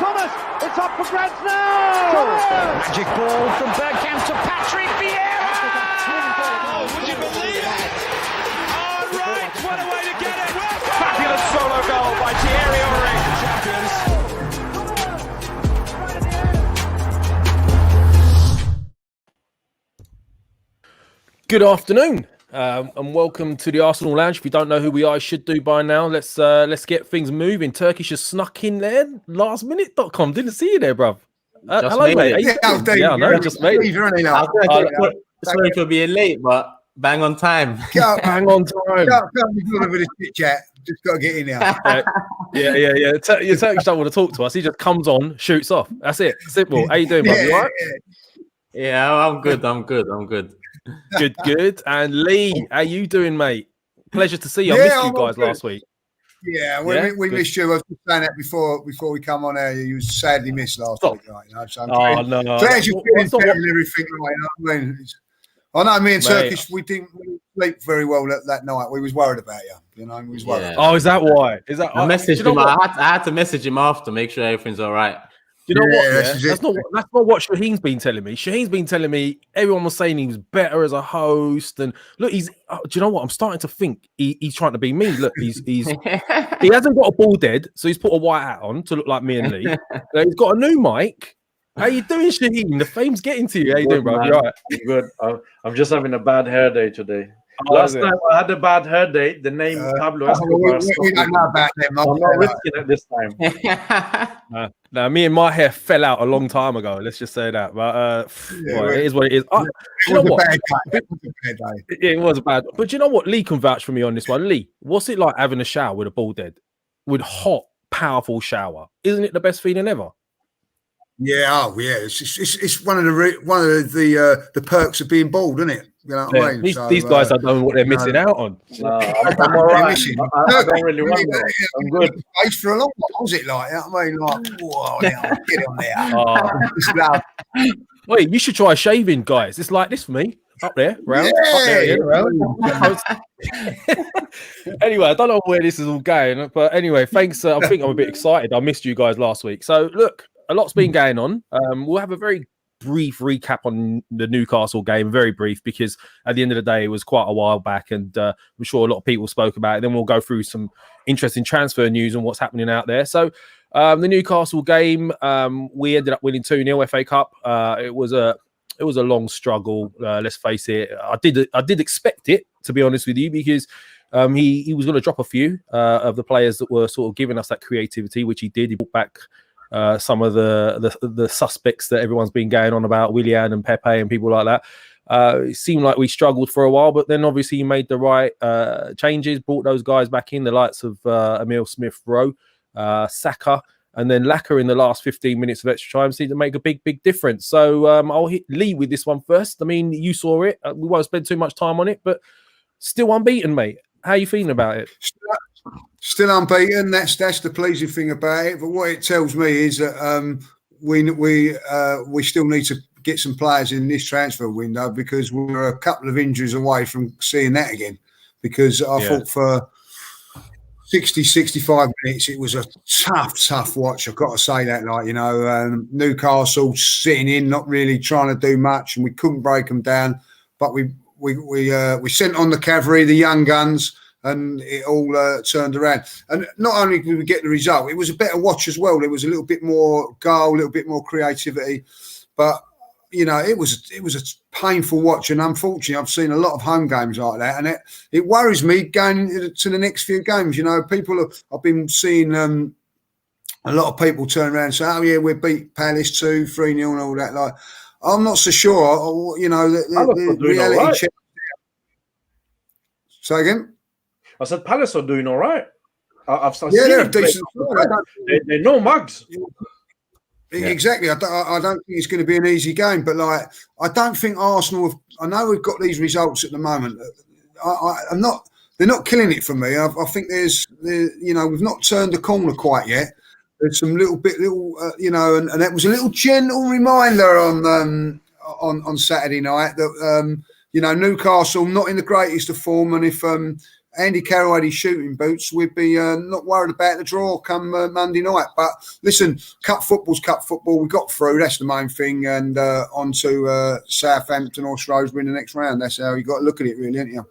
Thomas, it's up for grabs now! Thomas! Magic ball from Bergkamp to Patrick Vieira! Oh, would you believe it? Oh, right, what a way to get it! Fabulous solo goal by Thierry Henry. Champions. Good afternoon, and welcome to the Arsenal Lounge. If you don't know who we are, you should do by now. Let's get things moving. Turkish has snuck in there. Lastminute.com. Didn't see you there, bruv. Hello, mate. Yeah, I know. Just made it. Sorry for being late, but bang on time. Hang on time. Can't be bothered with a chit chat. Just got to get in there. Yeah. Your Turkish don't want to talk to us. He just comes on, shoots off. That's it. Simple. How you doing, bruv? You all right? Yeah, I'm good. Good. And Lee, how you doing, mate? Pleasure to see you. I missed you guys last week. Yeah, we missed you. I was just saying that before we come on air. You was sadly missed last week, right? You know, so I'm no. glad you're feeling better and everything, right? You know what I mean? I know me and Turkish, we didn't sleep very well that night. We was worried about you. You know, we was worried. Yeah. Oh, is that why? I messaged him. I had to message him after, make sure everything's all right. You know what? Yeah? That's not what Shaheen's been telling me. Shaheen's been telling me everyone was saying he was better as a host. And look, do you know what? I'm starting to think he's trying to be me. Look, he's he hasn't got a bald head, so he's put a white hat on to look like me and Lee. He's got a new mic. How you doing, Shaheen? The fame's getting to you. How you doing, bro? You all right? Good. I'm just having a bad hair day today. Last time I had a bad hair day. The name Pablo Escobar. We don't know about them. I'm not risking it this time. No, me and my hair fell out a long time ago. Let's just say that. But it is what it is. You know what? It was bad. But you know what? Lee can vouch for me on this one. Lee, what's it like having a shower with a bald head? With hot, powerful shower. Isn't it the best feeling ever? Yeah, it's one of the perks of being bald, isn't it? You know what I mean? These guys don't know what they're missing out on. I'm all right. I don't really want to. I'm good. For a long time, was it like? You know what I mean? Like, whoa, get on there. Wait, you should try shaving, guys. It's like this for me. Up there, round. Up there, Anyway, I don't know where this is all going, but anyway, thanks. I think I'm a bit excited. I missed you guys last week. So look, a lot's been going on. We'll have a very brief recap on the Newcastle game, very brief, because at the end of the day, it was quite a while back, and I'm sure a lot of people spoke about it. Then we'll go through some interesting transfer news and what's happening out there. So the Newcastle game, we ended up winning 2-0 FA Cup. It was a long struggle. Let's face it. I did expect it, to be honest with you, because he was going to drop a few of the players that were sort of giving us that creativity, which he did. He brought back some of the suspects that everyone's been going on about, Willian and Pepe and people like that. It seemed like we struggled for a while, but then obviously he made the right changes, brought those guys back in, the likes of Emil Smith-Rowe, Saka, and then Laka in the last 15 minutes of extra time seemed to make a big difference. So I'll hit Lee with this one first. I mean, you saw it. We won't spend too much time on it, but still unbeaten, mate. How are you feeling about it? Still unbeaten. That's the pleasing thing about it. But what it tells me is that we still need to get some players in this transfer window, because we're a couple of injuries away from seeing that again. Because I thought for 60, 65 minutes, it was a tough watch. I've got to say that, like, you know, Newcastle sitting in, not really trying to do much, and we couldn't break them down. But we sent on the cavalry, the young guns, and it all turned around. And not only did we get the result, it was a better watch as well. There was a little bit more goal, a little bit more creativity. But, you know, it was a painful watch. And unfortunately, I've seen a lot of home games like that. And it worries me going to the next few games. You know, I've been seeing a lot of people turn around and say, oh, yeah, we beat Palace 2-3-0 and all that. Like, I'm not so sure, you know, the reality right. check. Say again? I said Palace are doing all right. I've seen they're decent. They're no mugs. Exactly. I don't think it's going to be an easy game, but like, I don't think Arsenal I know we've got these results at the moment. They're not killing it for me. I think you know, we've not turned the corner quite yet. There's some you know, and that was a little gentle reminder on Saturday night that you know, Newcastle not in the greatest of form, and if Andy Carroll had his shooting boots, we'd be not worried about the draw come Monday night. But listen, cup football's cup football. We got through. That's the main thing. And on to Southampton or Shrewsbury in the next round. That's how you got to look at it, really, haven't you?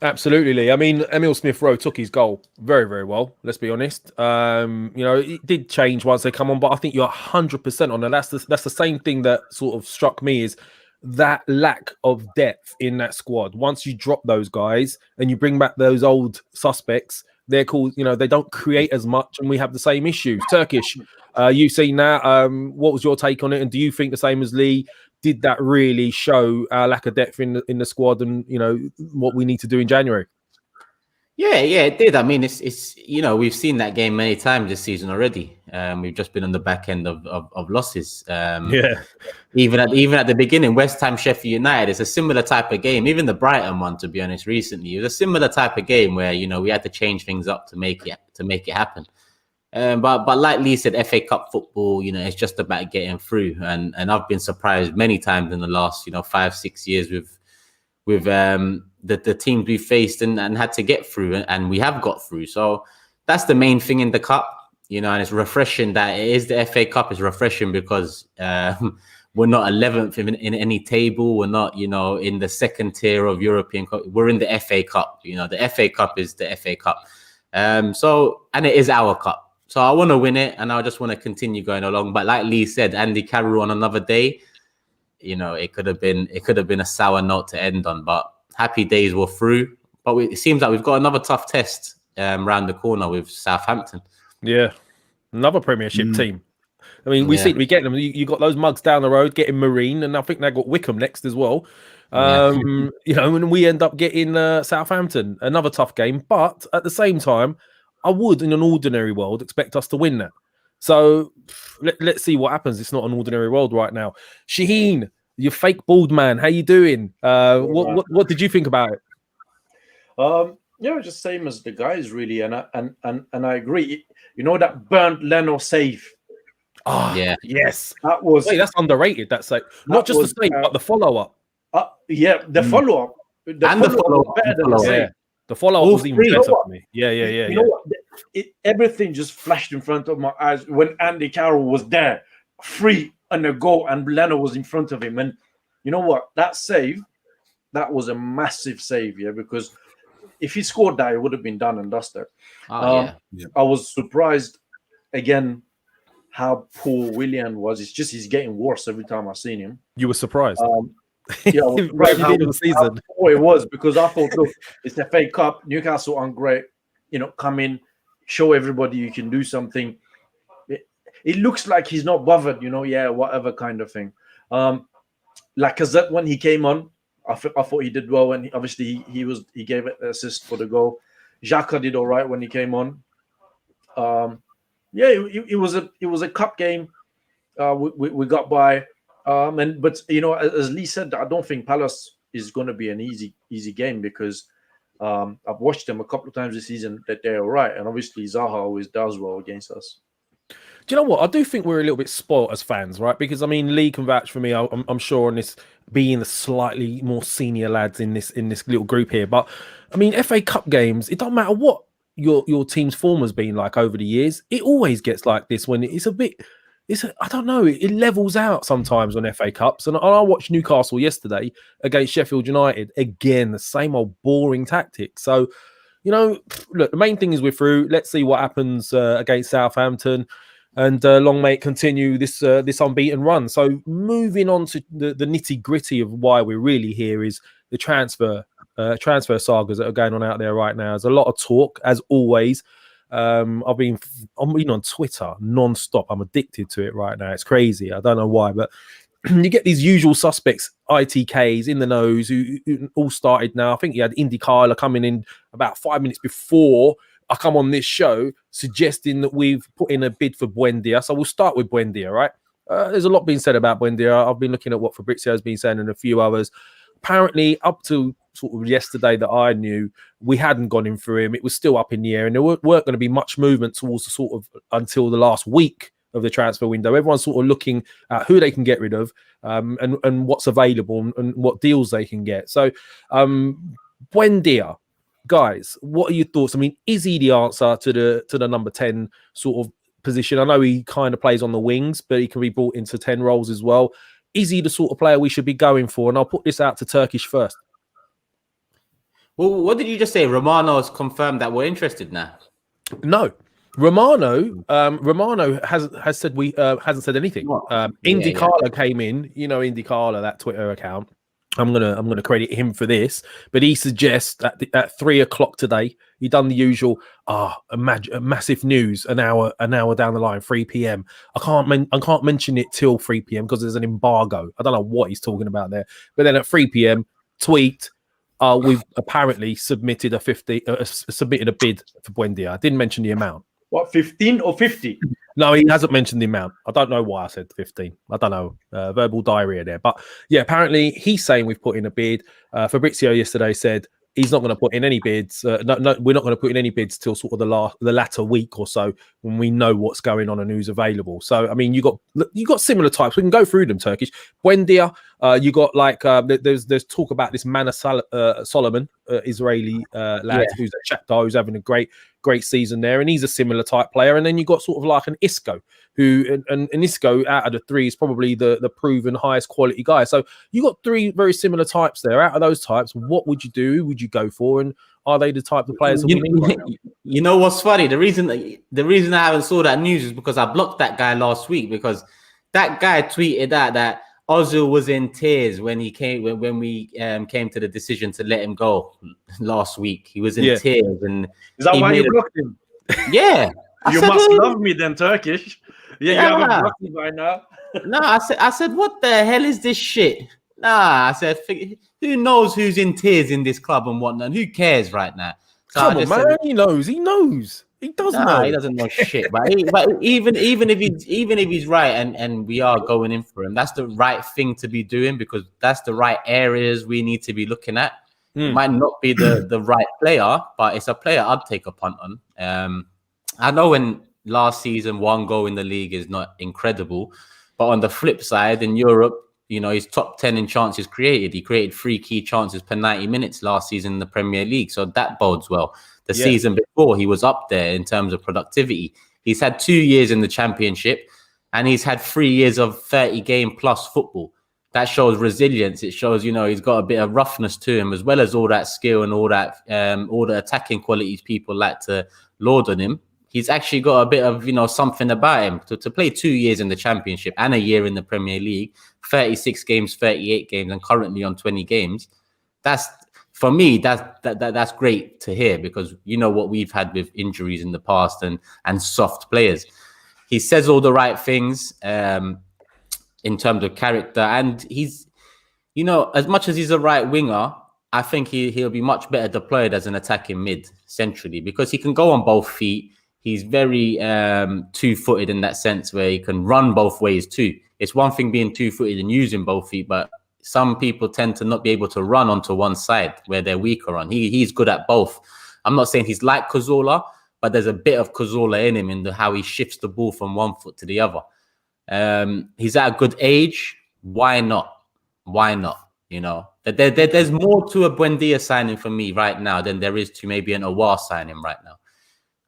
Absolutely, Lee. I mean, Emile Smith-Rowe took his goal very, very well. Let's be honest. It did change once they come on, but I think you're 100% on it. That's the same thing that sort of struck me is that lack of depth in that squad. Once you drop those guys and you bring back those old suspects, they're called. They don't create as much, and we have the same issues. Turkish, you've seen that. What was your take on it? And do you think the same as Lee? Did that really show our lack of depth in the squad and what we need to do in January? Yeah, it did. I mean, it's we've seen that game many times this season already. We've just been on the back end of losses. Even at the beginning, West Ham, Sheffield United, it's a similar type of game. Even the Brighton one, to be honest, recently, it was a similar type of game where we had to change things up to make it happen. But like Lee said, FA Cup football, it's just about getting through. And I've been surprised many times in the last 5-6 years with the teams we faced and had to get through, and we have got through. So that's the main thing in the cup, and it's refreshing that it is the FA Cup. It's refreshing because we're not 11th in any table. We're not, in the second tier of European Cup. We're in the FA Cup. The FA Cup is the FA Cup. And it is our cup. So I want to win it, and I just want to continue going along. But like Lee said, Andy Carroll on another day, it could have been a sour note to end on. But happy days were through. But it seems like we've got another tough test round the corner with Southampton. Yeah, another Premiership team. I mean, we seem to be getting them. You got those mugs down the road, getting Marine, and I think they got Wickham next as well. And we end up getting Southampton, another tough game. But at the same time, I would, in an ordinary world, expect us to win that. So let's see what happens. It's not an ordinary world right now. Shaheen, you fake bald man, how you doing? What did you think about it? Just same as the guys, really, and I agree. That burnt Leno save. Yes, that was. That's underrated. That's like not just the save, but the follow up. The follow up. The follow up better than the save. The follow-up was even better for me. Yeah. You know what? Everything just flashed in front of my eyes when Andy Carroll was there, free on a goal, and Leno was in front of him. And you know what? That save, that was a massive save, because if he scored that, it would have been done and dusted. I was surprised, again, how poor Willian was. It's just he's getting worse every time I've seen him. You were surprised? I was surprised how poor it was, because I thought, look, it's the FA Cup. Newcastle aren't great. Come in, show everybody you can do something. It looks like he's not bothered, whatever kind of thing. Lacazette, when he came on, I thought he did well, and obviously he gave it the assist for the goal. Xhaka did all right when he came on. It was a cup game. We got by. But as Lee said, I don't think Palace is going to be an easy game, because I've watched them a couple of times this season that they're all right, and obviously Zaha always does well against us. Do you know what? I do think we're a little bit spoilt as fans, right? Because I mean, Lee can vouch for me. I'm sure on this, being the slightly more senior lads in this little group here. But I mean, FA Cup games, it don't matter what your team's form has been like over the years. It always gets like this when it's a bit. I don't know. It levels out sometimes on FA Cups. And I watched Newcastle yesterday against Sheffield United. Again, the same old boring tactics. So, look, the main thing is we're through. Let's see what happens against Southampton. And long may it continue this unbeaten run. So moving on to the nitty gritty of why we're really here is the transfer sagas that are going on out there right now. There's a lot of talk, as always. I'm on Twitter non-stop. I'm addicted to it right now. It's crazy. I don't know why, but you get these usual suspects, ITKs in the nose, who all started now. I think you had Indy Kyler coming in about 5 minutes before I come on this show, suggesting that we've put in a bid for Buendia. So we'll start with Buendia, right? There's a lot being said about Buendia. I've been looking at what Fabrizio has been saying and a few others. Apparently, up to sort of yesterday that I knew, we hadn't gone in for him. It was still up in the air, and there weren't going to be much movement towards the sort of until the last week of the transfer window. Everyone's sort of looking at who they can get rid of, and what's available and what deals they can get. So, Buendia, guys, what are your thoughts? I mean, is he the answer to the number 10 sort of position? I know he kind of plays on the wings, but he can be brought into 10 roles as well. Is he the sort of player we should be going for? And I'll put this out to Turkish first. Well, what did you just say? Romano has confirmed that we're interested now. No, Romano has said we hasn't said anything. Indy Carla came in, Indy Carla, that Twitter account. I'm gonna credit him for this, but he suggests that at 3 o'clock today, he done the usual a massive news an hour down the line, 3 p.m. I can't mention it till 3 p.m. because there's an embargo. I don't know what he's talking about there, but then at 3 p.m. tweet. We've apparently submitted a bid for Buendia. I didn't mention the amount. What, 15 or 50? No, he hasn't mentioned the amount. I don't know why I said 15. I don't know. Verbal diarrhea there. But yeah, apparently he's saying we've put in a bid. Fabrizio yesterday said he's not going to put in any bids. No, we're not going to put in any bids till sort of the latter week or so when we know what's going on and who's available. So, I mean, you got similar types. We can go through them, Turkish. Buendia, you got like, there's talk about this Mana Solomon, Israeli lad who's at Shakhtar, who's having a great season there. And he's a similar type player. And then you got sort of like an Isco, who, and Isco out of the three is probably the proven highest quality guy. So you got three very similar types there. Out of those types, what would you do? Who would you go for? And are they the type of players that we need right now? You know what's funny? The reason I haven't saw that news is because I blocked that guy last week, because that guy tweeted that Ozil was in tears when we came to the decision to let him go last week. He was in tears, and is that why you blocked him? Yeah, you must love me then, Turkish. Yeah, you haven't blocked me by now. No, I said, what the hell is this shit? Nah, I said, who knows who's in tears in this club and whatnot? Who cares right now? So come on, man. He knows. He does know. He doesn't know shit. But even if he's right, and we are going in for him, that's the right thing to be doing, because that's the right areas we need to be looking at. It might not be the right player, but it's a player I'd take a punt on. I know in last season, 1 goal in the league is not incredible, but on the flip side, in Europe, he's top 10 in chances created. He created 3 key chances per 90 minutes last season in the Premier League, so that bodes well. The season before, he was up there in terms of productivity. He's had 2 years in the Championship, and he's had 3 years of 30-game plus football. That shows resilience. It shows, he's got a bit of roughness to him, as well as all that skill and all the attacking qualities people like to laud on him. He's actually got a bit of, something about him. To play 2 years in the Championship and a year in the Premier League, 36 games, 38 games, and currently on 20 games, for me, that's great to hear, because what we've had with injuries in the past and soft players. He says all the right things in terms of character, and he's, as much as he's a right winger, I think he'll be much better deployed as an attacking mid centrally, because he can go on both feet. He's very two-footed in that sense, where he can run both ways too. It's one thing being two-footed and using both feet, but some people tend to not be able to run onto one side where they're weaker on. He's good at both. I'm not saying he's like Cazorla, but there's a bit of Cazorla in him in how he shifts the ball from one foot to the other. He's at a good age. Why not? There's more to a Buendia signing for me right now than there is to maybe an Aouar signing right now.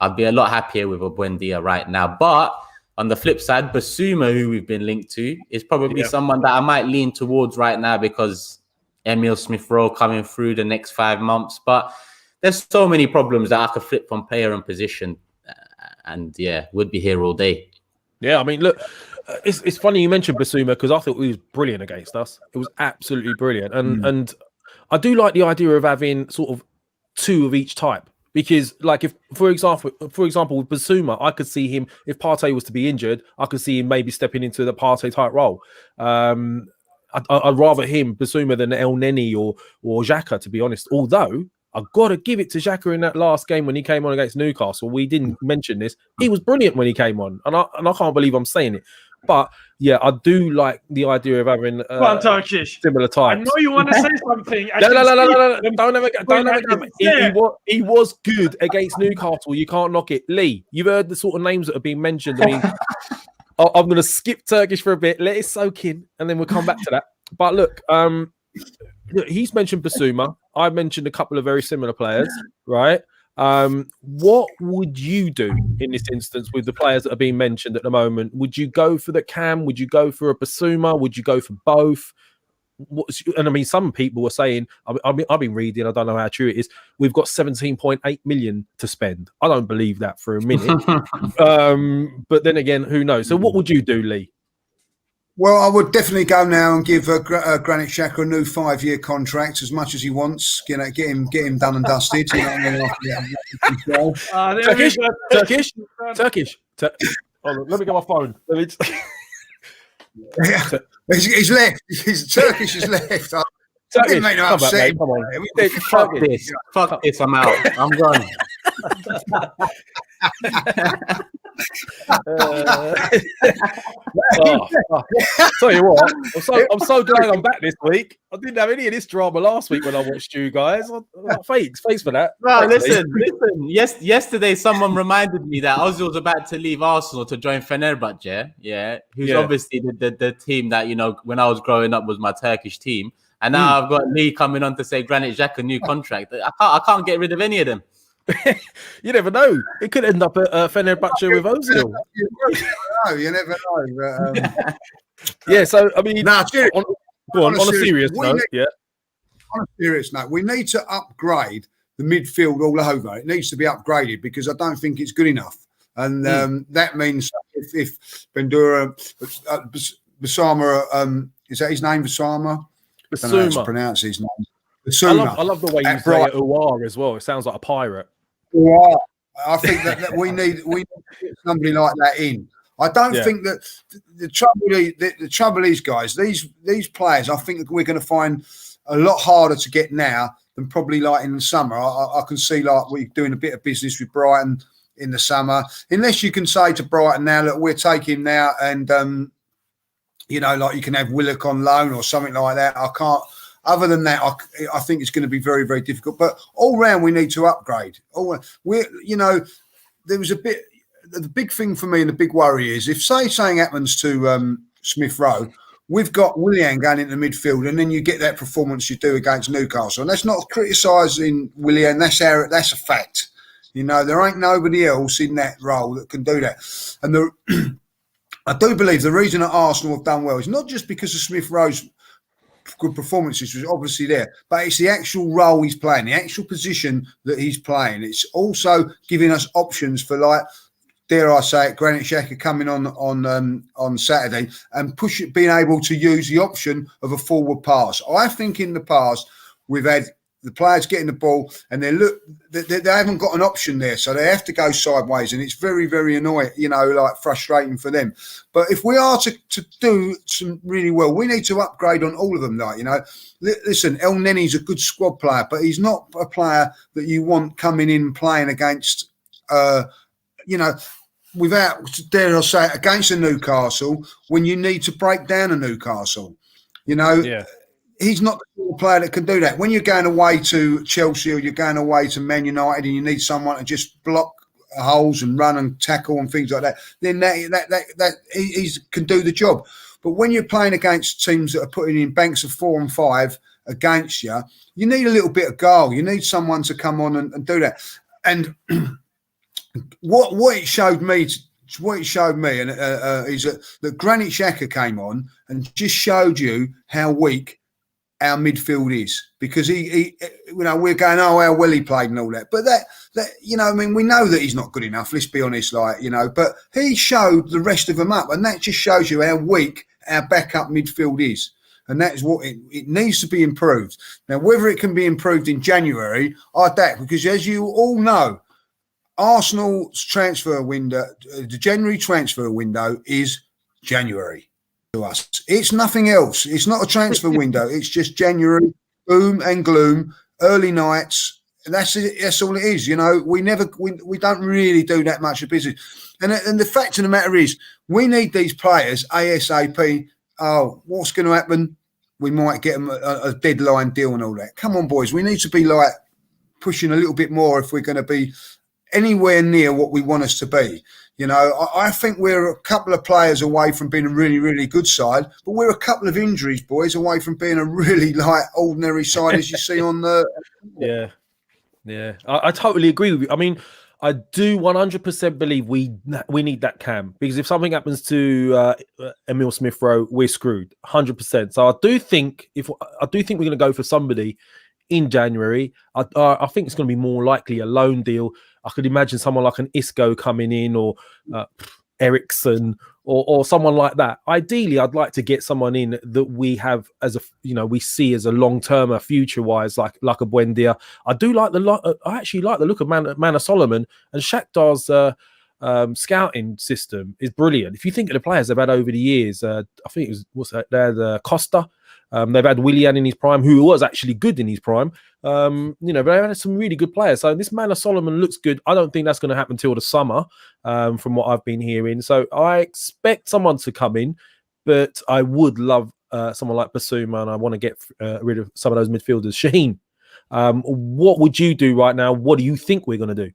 I'd be a lot happier with a Buendia right now. But on the flip side, Basuma, who we've been linked to, is probably someone that I might lean towards right now, because Emile Smith-Rowe coming through the next 5 months. But there's so many problems that I could flip from player and position. And would be here all day. Yeah, I mean, look, it's funny you mentioned Basuma, because I thought he was brilliant against us. It was absolutely brilliant. And I do like the idea of having sort of 2 of each type. Because, like, if, for example, with Basuma, I could see him, if Partey was to be injured, I could see him maybe stepping into the Partey type role. I'd rather him, Basuma, than El Neni or Xhaka, to be honest. Although, I've got to give it to Xhaka in that last game when he came on against Newcastle. We didn't mention this. He was brilliant when he came on. And I can't believe I'm saying it. But yeah, I do like the idea of having similar types. I know you want to say something. No. Don't ever get. He was good against Newcastle. You can't knock it. Lee, you've heard the sort of names that have been mentioned. I mean, I'm going to skip Turkish for a bit, let it soak in, and then we'll come back to that. But look, he's mentioned Basuma. I mentioned a couple of very similar players, right? What would you do in this instance with the players that are being mentioned at the moment? Would you go for the Cam? Would you go for a Basuma? Would you go for both? And I mean, some people were saying, I've been reading, I don't know how true it is, we've got 17.8 million to spend. I don't believe that for a minute. But then again, who knows? So what would you do, Lee? Well, I would definitely go now and give Granit Xhaka a new 5-year contract, as much as he wants. Get him done and dusted. Turkish. Oh, let me get my phone. Yeah. He's left. Turkish is left. Turkish, come on. Fuck this. I'm out. I'm gone. Tell you what, I'm so glad I'm back this week. I didn't have any of this drama last week when I watched you guys. Thanks for that. No, listen. Yes, yesterday someone reminded me that Ozil was about to leave Arsenal to join Fenerbahce. Yeah, who's obviously the team that, you know, when I was growing up was my Turkish team, and now I've got Lee coming on to say Granit Xhaka new contract. I can't get rid of any of them. You never know. It could end up at Fenerbahce with Ozil. You never know. Yeah, so I mean, on a serious note, on a serious note, we need to upgrade the midfield all over. It needs to be upgraded because I don't think it's good enough. And that means if Bandura, Basama, is that his name, Basama? I don't know how to pronounce his name. I love the way you say it, Uar, as well. It sounds like a pirate. Yeah, I think that we need to get somebody like that in. I don't think that the trouble is, guys, these players, I think that we're going to find a lot harder to get now than probably like in the summer. I can see like we're doing a bit of business with Brighton in the summer, unless you can say to Brighton now that we're taking now and you know, like you can have Willock on loan or something like that. I can't. Other than that, I think it's going to be very, very difficult. But all round, we need to upgrade. There was a bit. The big thing for me and the big worry is if something happens to Smith Rowe, we've got Willian going into midfield, and then you get that performance you do against Newcastle. And that's not criticising Willian. That's a fact. You know, there ain't nobody else in that role that can do that. And I do believe the reason that Arsenal have done well is not just because of Smith Rowe's good performances, was obviously there, but it's the actual role he's playing, the actual position that he's playing. It's also giving us options for, like, dare I say it, Granit Xhaka coming on Saturday and being able to use the option of a forward pass. I think in the past we've had the players getting the ball and they haven't got an option there, so they have to go sideways, and it's very, very annoying, you know, like frustrating for them. But if we are to do some really well, we need to upgrade on all of them. Like, you know, listen, El Nenny's a good squad player, but he's not a player that you want coming in playing against, you know, without, dare I say it, against a Newcastle when you need to break down a Newcastle, you know. Yeah. He's not the sort of player that can do that. When you're going away to Chelsea or you're going away to Man United and you need someone to just block holes and run and tackle and things like that, then that he can do the job. But when you're playing against teams that are putting in banks of 4 and 5 against you, you need a little bit of goal. You need someone to come on and do that. And what it showed me is that Granit Xhaka came on and just showed you how weak our midfield is, because he you know, we're going, oh, how well he played and all that, but that you know, I mean, we know that he's not good enough, let's be honest, like, you know, but he showed the rest of them up, and that just shows you how weak our backup midfield is, and that is what it needs to be improved. Now, whether it can be improved in January, I doubt, because as you all know, Arsenal's transfer window, the January transfer window is January. To us, it's nothing else. It's not a transfer window. It's just January, boom and gloom, early nights. And that's it. That's all it is. You know, we don't really do that much of business. And the fact of the matter is, we need these players ASAP. Oh, what's going to happen? We might get them a deadline deal and all that. Come on, boys. We need to be like pushing a little bit more if we're going to be anywhere near what we want us to be. You know, I think we're a couple of players away from being a really, really good side, but we're a couple of injuries, boys, away from being a really ordinary side as you see on the. Yeah, I totally agree with you. I mean, I do 100% believe we need that cam, because if something happens to Emile Smith-Rowe, we're screwed 100%. So I do think we're going to go for somebody in January. I think it's going to be more likely a loan deal. I could imagine someone like an Isco coming in, or Ericsson, or someone like that. Ideally, I'd like to get someone in that we have as we see as a long-termer, future-wise, like a Buendia. I actually like the look of Mana Solomon, and Shakhtar's scouting system is brilliant. If you think of the players they've had over the years, I think it was they had Costa. They've had Willian in his prime, who was actually good in his prime. But they've had some really good players. So this Mana Solomon looks good. I don't think that's going to happen till the summer, from what I've been hearing. So I expect someone to come in, but I would love someone like Basuma, and I want to get rid of some of those midfielders. Shaheen, what would you do right now? What do you think we're going to do?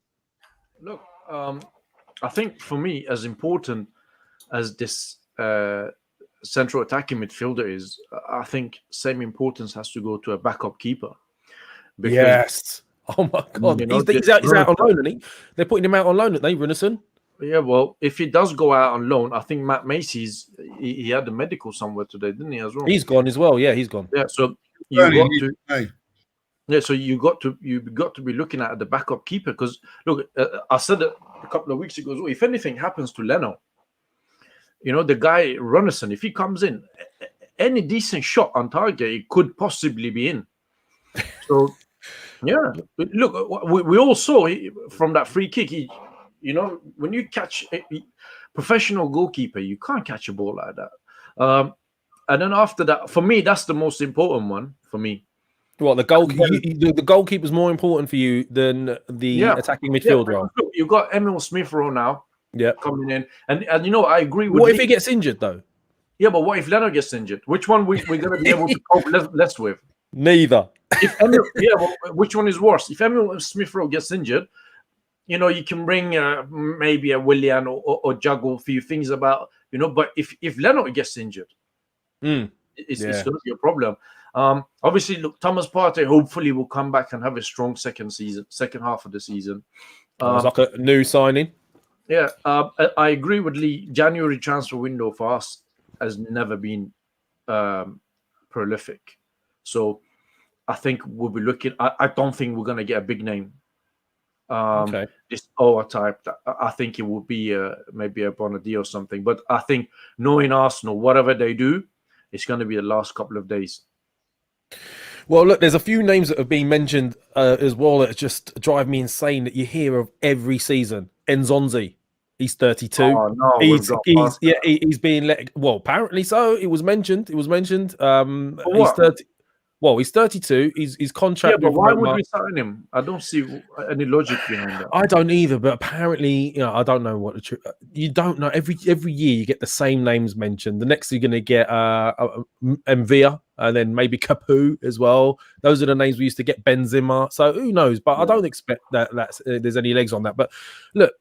Look, I think for me, as important as this central attacking midfielder is, I think same importance has to go to a backup keeper. Because, yes. Oh my God. He's out on loan, isn't he? They're putting him out on loan, aren't they, Runnison? Yeah, well, if he does go out on loan, I think Matt Macy's, he had the medical somewhere today, didn't he, as well? He's gone as well. Yeah, he's gone. Yeah, so you got to be looking at the backup keeper, because look, I said it a couple of weeks ago as well. If anything happens to Leno, the guy Runnison, if he comes in, any decent shot on target, it could possibly be in. So, yeah, look, we all saw from that free kick. When you catch a professional goalkeeper, you can't catch a ball like that. And then after that, for me, that's the most important one for me. What, the goalkeeper's more important for you than the attacking midfield role? Look, you've got Emile Smith-Rowe now. Yeah, coming in, and I agree with. What if he gets injured though? Yeah, but what if Leno gets injured? Which one we're going to be able to cope less with? Neither. Which one is worse? If Emile Smith-Rowe gets injured, you can bring maybe a Willian or juggle a few things about, But if Leno gets injured, it's going to be a problem. Obviously, look, Thomas Partey hopefully will come back and have a strong second half of the season. It's like a new signing. Yeah, I agree with Lee. January transfer window for us has never been prolific. So I think we'll be looking. I don't think we're going to get a big name. This Oa type. I think it will be maybe a Bonadio or something. But I think knowing Arsenal, whatever they do, it's going to be the last couple of days. Well, look, there's a few names that have been mentioned as well that just drive me insane that you hear of every season. Enzonzi, he's 32. Oh, no, he's being let. Well, apparently so. It was mentioned. He's 30. Well, he's 32. His contract. Yeah, but why would we sign him? I don't see any logic behind that. I don't either. But apparently, I don't know what the truth. You don't know. Every year you get the same names mentioned. The next you're going to get Mvia, and then maybe Capu as well. Those are the names we used to get. Benzema. So who knows? But I don't expect that there's any legs on that. But look,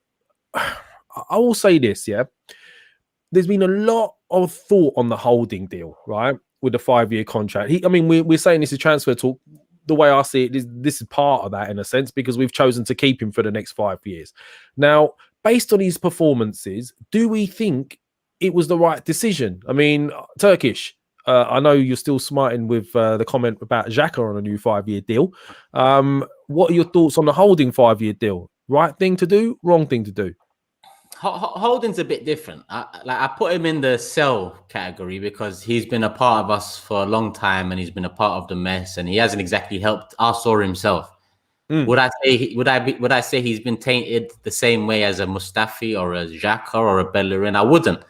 I will say this. Yeah, there's been a lot of thought on the Holding deal, right? With a 5-year contract. We're saying this is transfer talk. The way I see it, this is part of that in a sense, because we've chosen to keep him for the next 5 years. Now, based on his performances, do we think it was the right decision? Turkish, I know you're still smiting with the comment about Xhaka on a new 5-year deal. What are your thoughts on the Holding 5-year deal? Right thing to do, wrong thing to do? Holding's a bit different. I put him in the sell category because he's been a part of us for a long time and he's been a part of the mess and he hasn't exactly helped us or himself. Would I say he's been tainted the same way as a Mustafi or a Xhaka or a Bellerin? I wouldn't,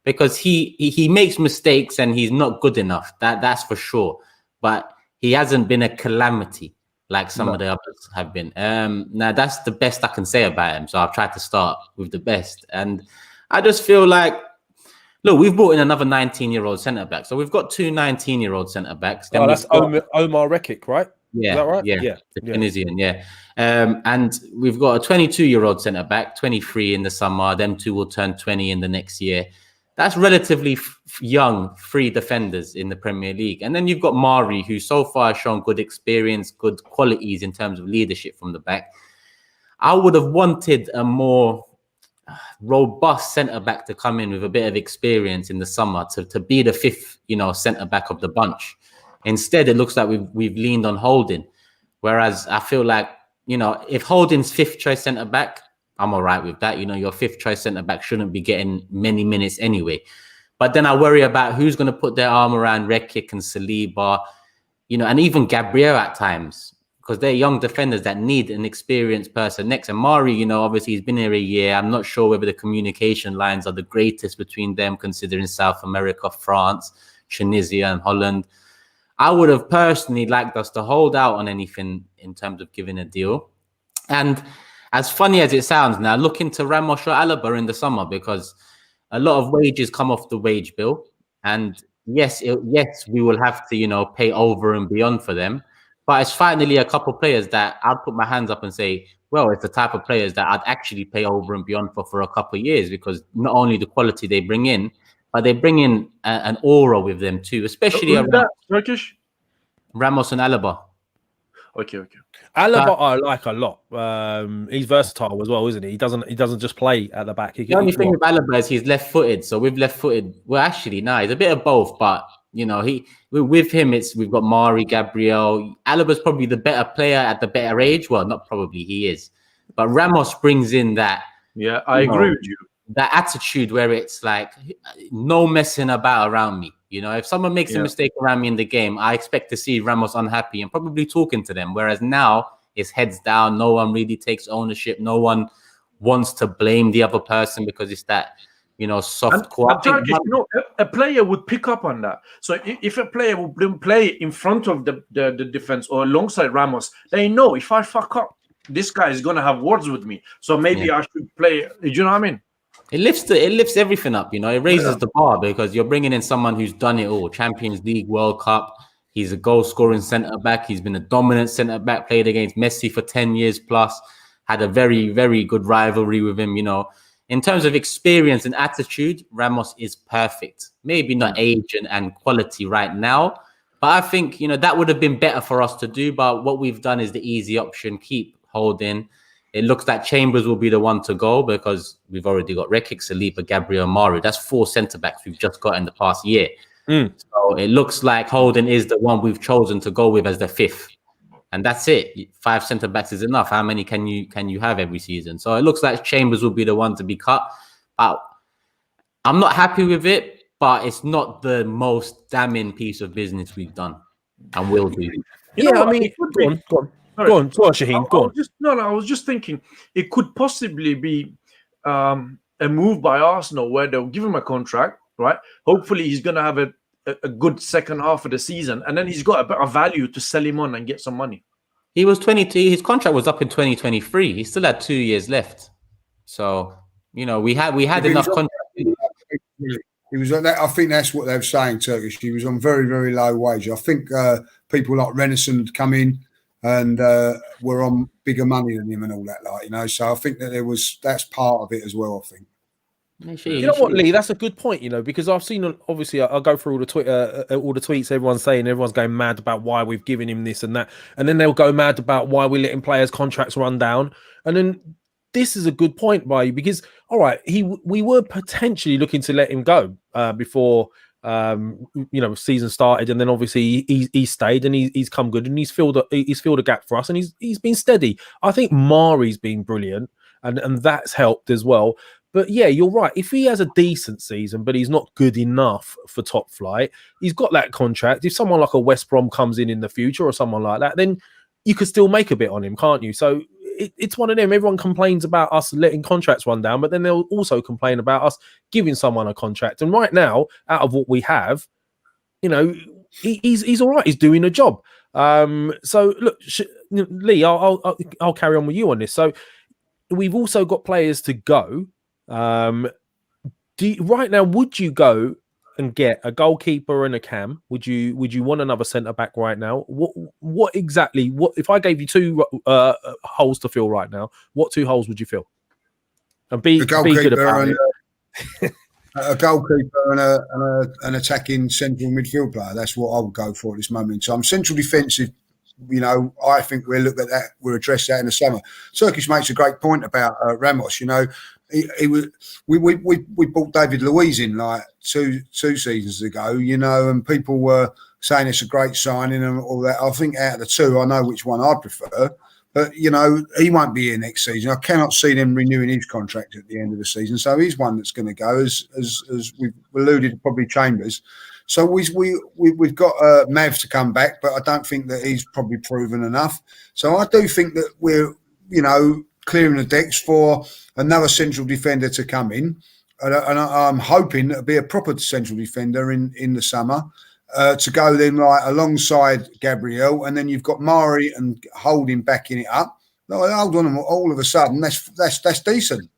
because he makes mistakes and he's not good enough. That's for sure. But he hasn't been a calamity like some of the others have been. Now, that's the best I can say about him. So I've tried to start with the best. And I just feel like, look, we've brought in another 19-year-old centre-back. So we've got two 19-year-old centre-backs. That's Omar Rekik, right? Yeah, Is that right? yeah, the Tunisian, yeah. And we've got a 22-year-old centre back, 23 in the summer. Them two will turn 20 in the next year. That's relatively young, free defenders in the Premier League. And then you've got Mari, who so far has shown good experience, good qualities in terms of leadership from the back. I would have wanted a more robust centre-back to come in with a bit of experience in the summer to be the fifth, centre-back of the bunch. Instead, it looks like we've leaned on Holding. Whereas I feel like, if Holding's fifth choice centre-back, I'm all right with that. Your fifth choice centre-back shouldn't be getting many minutes anyway. But then I worry about who's going to put their arm around Rekic and Saliba, and even Gabriel at times, because they're young defenders that need an experienced person next. And Mari, obviously he's been here a year. I'm not sure whether the communication lines are the greatest between them, considering South America, France, Tunisia and Holland. I would have personally liked us to hold out on anything in terms of giving a deal. And as funny as it sounds now, look into Ramos or Alaba in the summer, because a lot of wages come off the wage bill. And yes, we will have to, pay over and beyond for them. But it's finally a couple of players that I'd put my hands up and say, well, it's the type of players that I'd actually pay over and beyond for a couple of years, because not only the quality they bring in, but they bring in an aura with them too, especially around Turkish? Ramos and Alaba. Okay. Alaba I like a lot. He's versatile as well, isn't he? He doesn't just play at the back. The only thing with Alaba is he's left-footed. So with left-footed, well, actually, no, he's a bit of both. But with him, we've got Mari, Gabriel. Alaba's probably the better player at the better age. Well, not probably, he is. But Ramos brings in that. Yeah, I agree with you. That attitude where it's like no messing about around me. If someone makes a mistake around me in the game, I expect to see Ramos unhappy and probably talking to them. Whereas now it's heads down. No one really takes ownership. No one wants to blame the other person because it's that, soft core. A player would pick up on that. So if a player would play in front of the defense or alongside Ramos, they know if I fuck up, this guy is going to have words with me. So maybe I should play. Do you know what I mean? It lifts everything up, It raises the bar because you're bringing in someone who's done it all. Champions League, World Cup. He's a goal-scoring centre-back. He's been a dominant centre-back, played against Messi for 10 years plus, had a very, very good rivalry with him, In terms of experience and attitude, Ramos is perfect. Maybe not age and quality right now, but I think, that would have been better for us to do. But what we've done is the easy option, keep Holding. It looks like Chambers will be the one to go because we've already got Rekic, Saliba, Gabriel, Mari. That's 4 centre-backs we've just got in the past year. So it looks like Holding is the one we've chosen to go with as the fifth. And that's it. 5 centre-backs is enough. How many can you have every season? So it looks like Chambers will be the one to be cut. I'm not happy with it, but it's not the most damning piece of business we've done and will do. Go on, Shaheen. Go on. I was just thinking it could possibly be a move by Arsenal where they'll give him a contract, right? Hopefully he's going to have a good second half of the season, and then he's got a bit of value to sell him on and get some money. He was 22. His contract was up in 2023. He still had 2 years left. So, we had enough contract. He was on that. I think that's what they were saying, Turkish. He was on very, very low wage. I think people like Renison had come in and were on bigger money than him and all that, So I think that that's part of it as well, I think. You know what, Lee? That's a good point, because I've seen, obviously, I'll go through all the tweets everyone's saying, everyone's going mad about why we've given him this and that. And then they'll go mad about why we're letting players' contracts run down. And then this is a good point by you because, all right, we were potentially looking to let him go before season started, and then obviously he stayed and he's come good and he's filled a gap for us and he's been steady. I think Mari's been brilliant and that's helped as well. But yeah, you're right. If he has a decent season, but he's not good enough for top flight, he's got that contract. If someone like a West Brom comes in the future or someone like that, then you could still make a bit on him, can't you? So it's one of them. Everyone complains about us letting contracts run down, but then they'll also complain about us giving someone a contract. And right now, out of what we have, he's all right. He's doing a job. So look, Lee, I'll carry on with you on this. So we've also got players to go. Right now, would you go and get a goalkeeper and a cam, would you want another centre back right now? What exactly? What if I gave you two holes to fill right now? What two holes would you fill? And be good about it. A goalkeeper and an attacking central midfield player. That's what I would go for at this moment in time. Central defensive, I think we'll look at that. We'll address that in the summer. Turkish makes a great point about Ramos. We brought David Luiz in like two seasons ago, and people were saying it's a great signing and all that. I think out of the two, I know which one I prefer. But, he won't be here next season. I cannot see them renewing his contract at the end of the season. So he's one that's going to go, as we've alluded to, probably Chambers. So we've got Mav to come back, but I don't think that he's probably proven enough. So I do think that we're, clearing the decks for another central defender to come in. And I'm hoping it'll be a proper central defender in the summer. To go then like alongside Gabriel, and then you've got Mari and Holding backing it up. Hold on, all of a sudden that's decent,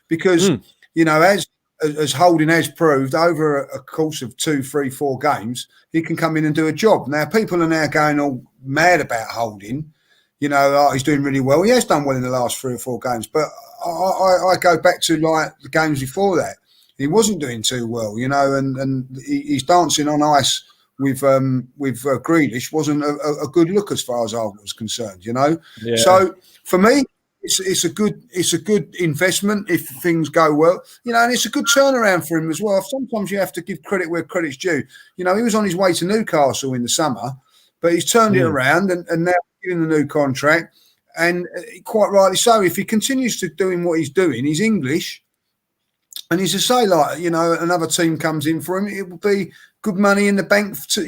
because as Holding has proved over a course of 2, 3, 4 games, he can come in and do a job. Now people are now going all mad about Holding. He's doing really well. He has done well in the last 3 or 4 games, but I go back to like the games before that. He wasn't doing too well, and he's dancing on ice with Grealish wasn't a good look as far as I was concerned, Yeah. So for me, it's a good investment if things go well, and it's a good turnaround for him as well. Sometimes you have to give credit where credit's due. He was on his way to Newcastle in the summer, but he's turned it around and now given the new contract, and quite rightly so. If he continues to doing what he's doing, he's English. And he's to say, like, another team comes in for him, it will be good money in the bank to,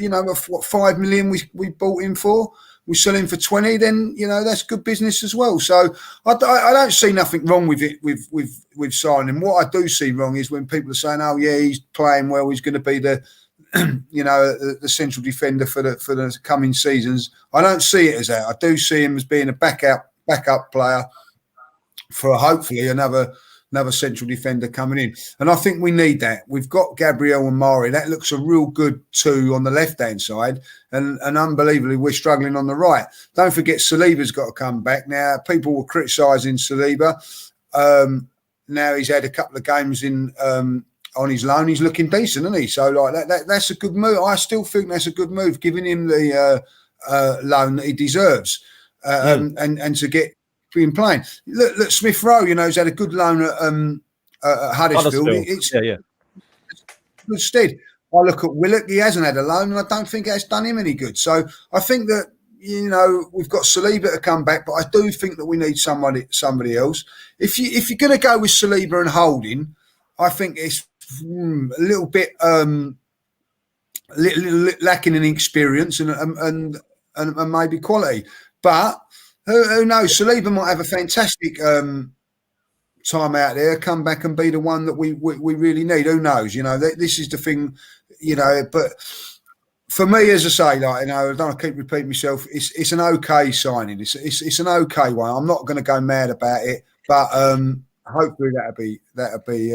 what, 5 million we bought him for. We sell him for 20, then, that's good business as well. So I don't see nothing wrong with it, with signing him. What I do see wrong is when people are saying, oh, yeah, he's playing well, he's going to be the, the central defender for the coming seasons. I don't see it as that. I do see him as being a backup player for hopefully another central defender coming in. And I think we need that. We've got Gabriel and Mari. That looks a real good 2 on the left-hand side. And unbelievably, we're struggling on the right. Don't forget, Saliba's got to come back. Now, people were criticising Saliba. Now he's had a couple of games on his loan. He's looking decent, isn't he? So, like that's a good move. I still think that's a good move, giving him the loan that he deserves. And to get been playing. Look, Smith Rowe, has had a good loan at Huddersfield. It's good stead. I look at Willock, he hasn't had a loan, and I don't think that's done him any good. So I think that, we've got Saliba to come back, but I do think that we need somebody else. If you're going to go with Saliba and Holding, I think it's a little bit lacking in experience and maybe quality. But who knows? Saliba might have a fantastic time out there, come back and be the one that we really need. Who knows? This is the thing. But for me, as I say, I don't want to keep repeating myself. It's an okay signing. It's an okay one. I'm not going to go mad about it, but hopefully that'll be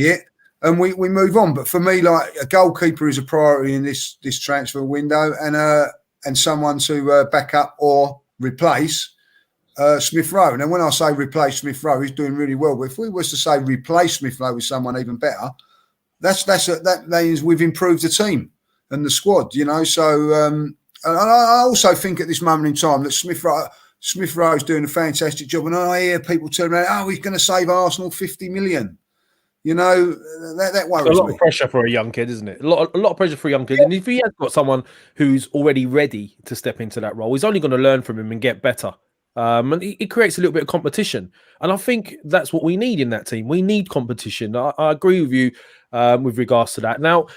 it. And we move on. But for me, like, a goalkeeper is a priority in this transfer window, and someone to back up or replace Smith Rowe. Now, when I say replace Smith Rowe, he's doing really well. But if we was to say replace Smith Rowe with someone even better, that means we've improved the team and the squad. So and I also think at this moment in time that Smith Rowe is doing a fantastic job. And I hear people turn around, oh, he's going to save Arsenal 50 million. That worries me. A lot of pressure for a young kid, isn't it? A lot of pressure for a young kid. Yeah. And if he has got someone who's already ready to step into that role, he's only going to learn from him and get better. And it creates a little bit of competition. And I think that's what we need in that team. We need competition. I agree with you with regards to that. Now,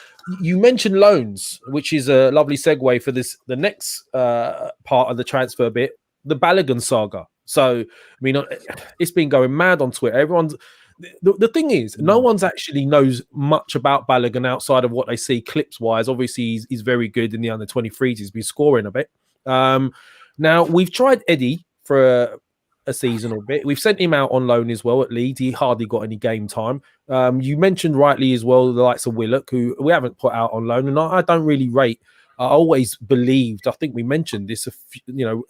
you mentioned loans, which is a lovely segue for the next part of the transfer bit, the Balogun saga. So, I mean, it's been going mad on Twitter. Everyone's... The thing is, no one's actually knows much about Balogun outside of what they see clips-wise. Obviously, he's very good in the under-23s. He's been scoring a bit. Now, we've tried Eddie for a season or bit. We've sent him out on loan as well at Leeds. He hardly got any game time. You mentioned rightly as well the likes of Willock, who we haven't put out on loan, and I don't really rate. I always believed, I think we mentioned this,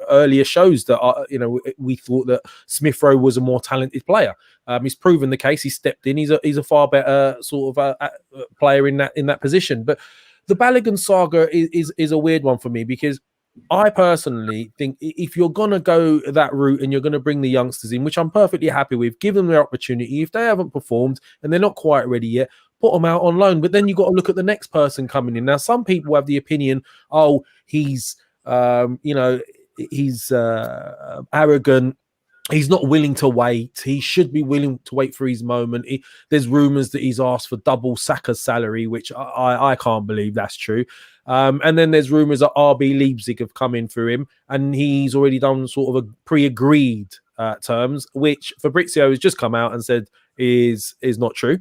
earlier shows that, we thought that Smith Rowe was a more talented player. He's proven the case. He stepped in. He's a far better sort of player in that position. But the Balogun saga is a weird one for me, because I personally think if you're going to go that route and you're going to bring the youngsters in, which I'm perfectly happy with, give them their opportunity. If they haven't performed and they're not quite ready yet, put them out on loan. But then you've got to look at the next person coming in. Now, some people have the opinion, he's arrogant. He's not willing to wait. He should be willing to wait for his moment. There's rumours that he's asked for double Saka's salary, which I can't believe that's true. And then there's rumours that RB Leipzig have come in for him, and he's already done sort of a pre-agreed terms, which Fabrizio has just come out and said is not true.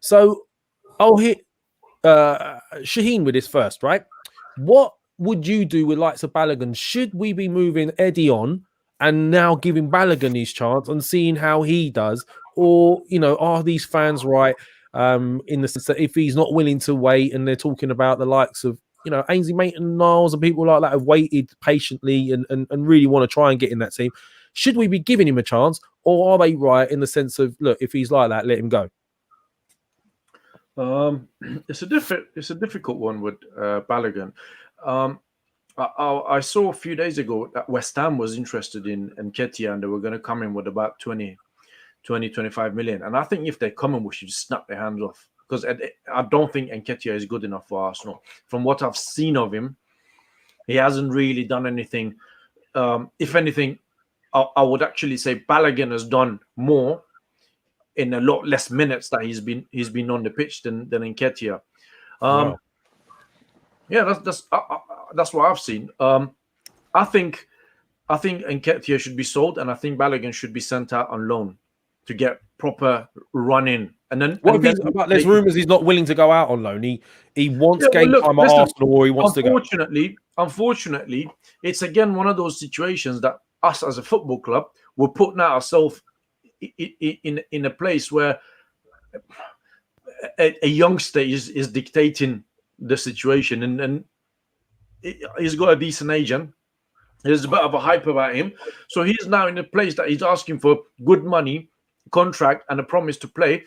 So I'll hit Shaheen with this first, right? What would you do with likes of Balogun? Should we be moving Eddie on and now giving Balogun his chance and seeing how he does? Or, are these fans right in the sense that if he's not willing to wait, and they're talking about the likes of, Ainsley Maitland-Niles and people like that have waited patiently and really want to try and get in that team, should we be giving him a chance? Or are they right in the sense of, look, if he's like that, let him go? It's a difficult one with Balogun. I saw a few days ago that West Ham was interested in Nketiah, and they were going to come in with about 25 million. And I think if they come in, we should snap their hands off, because I don't think Nketiah is good enough for Arsenal. From what I've seen of him, he hasn't really done anything. If anything, I would actually say Balogun has done more in a lot less minutes that he's been on the pitch than Nketiah. Wow. Yeah, that's what I've seen. I think Nketiah should be sold, and I think Balogun should be sent out on loan to get proper run in. And then there's rumours he's not willing to go out on loan. He wants game time at Arsenal, or he wants to go. Unfortunately, it's again one of those situations that us as a football club, we're putting ourselves in a place where a youngster is dictating the situation, and he's got a decent agent. There's a bit of a hype about him, so he's now in a place that he's asking for good money, contract, and a promise to play.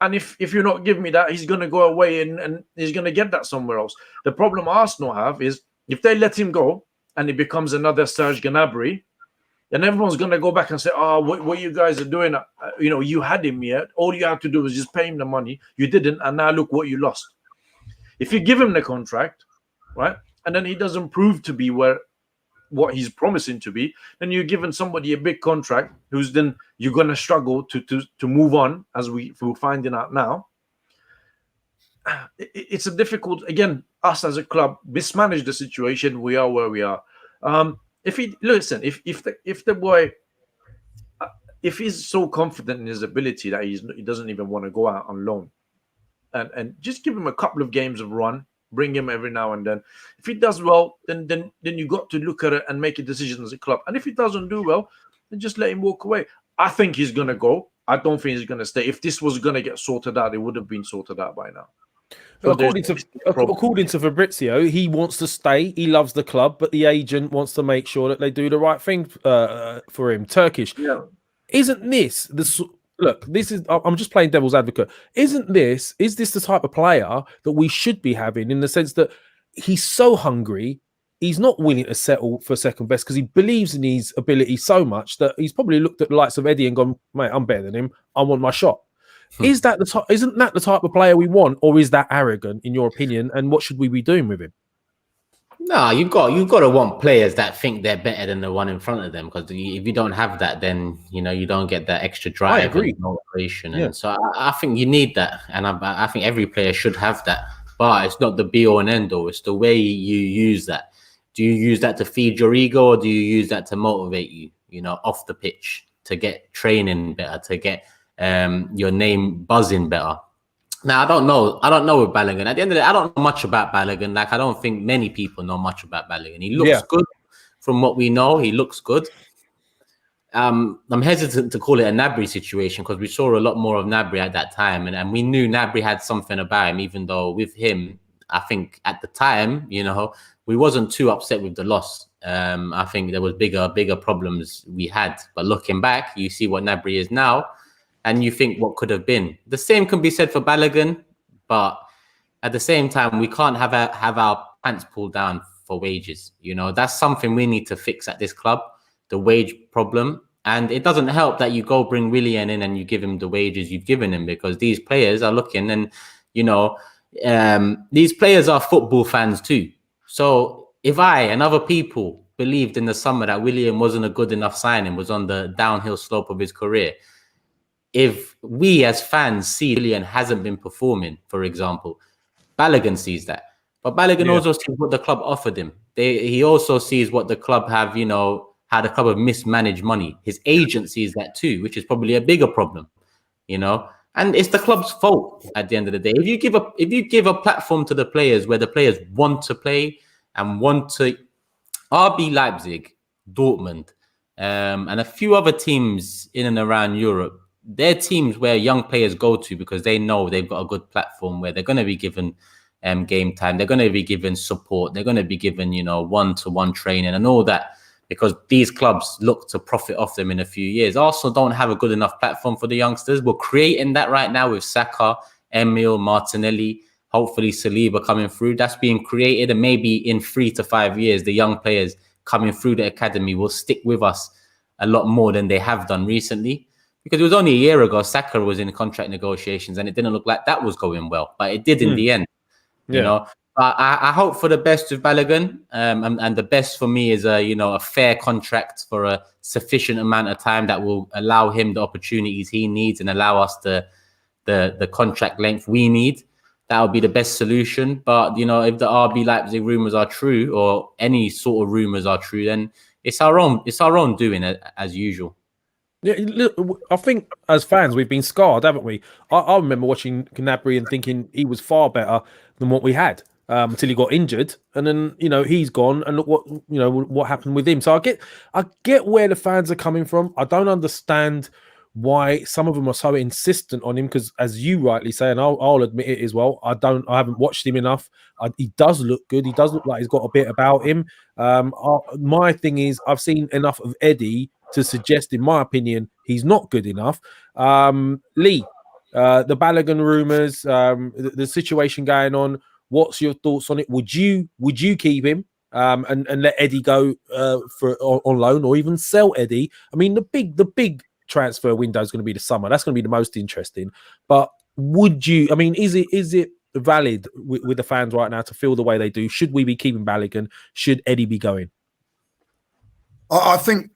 And if you're not giving me that, he's going to go away and he's going to get that somewhere else. The problem Arsenal have is if they let him go and he becomes another Serge Gnabry, then everyone's going to go back and say, what you guys are doing, you had him here. All you have to do is just pay him the money. You didn't, and now look what you lost. If you give him the contract, right, and then he doesn't prove to be what he's promising to be, then you're giving somebody a big contract who's then you're going to struggle to move on, as we're finding out now. It's a difficult, again, us as a club mismanaged the situation. We are where we are. If the boy, if he's so confident in his ability that he doesn't even want to go out on loan, and just give him a couple of games of run, bring him every now and then. If he does well, then you got to look at it and make a decision as a club. And if he doesn't do well, then just let him walk away. I think he's going to go. I don't think he's going to stay. If this was going to get sorted out, it would have been sorted out by now. So according to Fabrizio, he wants to stay. He loves the club, but the agent wants to make sure that they do the right thing for him. Turkish. Yeah. Isn't this look, this is, I'm just playing devil's advocate. Is this the type of player that we should be having, in the sense that he's so hungry, he's not willing to settle for second best because he believes in his ability so much that he's probably looked at the likes of Eddie and gone, mate, I'm better than him. I want my shot. Isn't that the type of player we want, or is that arrogant in your opinion? And what should we be doing with him? No, you've got to want players that think they're better than the one in front of them, because if you don't have that, then you don't get that extra drive. I agree. And motivation. And so I think you need that, and I think every player should have that. But it's not the be all and end all. It's the way you use that. Do you use that to feed your ego, or do you use that to motivate you? Off the pitch, to get training better, to get your name buzzing better. Now, I don't know with Balogun. At the end of the day, I don't know much about Balogun. Like, I don't think many people know much about Balogun. He looks good from what we know. He looks good. I'm hesitant to call it a Gnabry situation because we saw a lot more of Gnabry at that time, and we knew Gnabry had something about him. Even though with him, I think at the time, we wasn't too upset with the loss. I think there was bigger problems we had. But looking back, you see what Gnabry is now, and you think what could have been. The same can be said for Balogun, but at the same time, we can't have our pants pulled down for wages. That's something we need to fix at this club. The wage problem. And it doesn't help that you go bring Willian in and you give him the wages you've given him, because these players are looking and, these players are football fans too. So if I and other people believed in the summer that Willian wasn't a good enough signing, was on the downhill slope of his career, if we as fans see Willian hasn't been performing, for example, Balogun sees that. But Balogun also sees what the club offered him. He also sees what the club have, how the club have mismanaged money. His agent sees that too, which is probably a bigger problem, and it's the club's fault at the end of the day. If you give a platform to the players where the players want to play and want to, RB Leipzig, Dortmund, and a few other teams in and around Europe, they're teams where young players go to because they know they've got a good platform where they're going to be given game time, they're going to be given support, they're going to be given, one-to-one training and all that, because these clubs look to profit off them in a few years. Arsenal don't have a good enough platform for the youngsters. We're creating that right now with Saka, Emil, Martinelli, hopefully Saliba coming through. That's being created, and maybe in 3 to 5 years, the young players coming through the academy will stick with us a lot more than they have done recently. Because it was only a year ago, Saka was in contract negotiations and it didn't look like that was going well, but it did in the end. I hope for the best with Balogun, and the best for me is a fair contract for a sufficient amount of time that will allow him the opportunities he needs and allow us the contract length we need. That would be the best solution. But if the RB Leipzig rumors are true, or any sort of rumors are true, then it's our own doing, as usual. Yeah, look, I think as fans we've been scarred, haven't we? I remember watching Gnabry and thinking he was far better than what we had. Until he got injured, and then he's gone, and look what happened with him. So I get where the fans are coming from. I don't understand why some of them are so insistent on him, because as you rightly say, and I'll admit it as well, I haven't watched him enough. He does look good. He does look like he's got a bit about him. My thing is, I've seen enough of Eddie to suggest, in my opinion, he's not good enough. Lee, the Balogun rumours, the situation going on. What's your thoughts on it? Would you keep him and let Eddie go on loan, or even sell Eddie? I mean, the big transfer window is going to be the summer. That's going to be the most interesting. But would you? I mean, is it valid with the fans right now to feel the way they do? Should we be keeping Balogun? Should Eddie be going? I think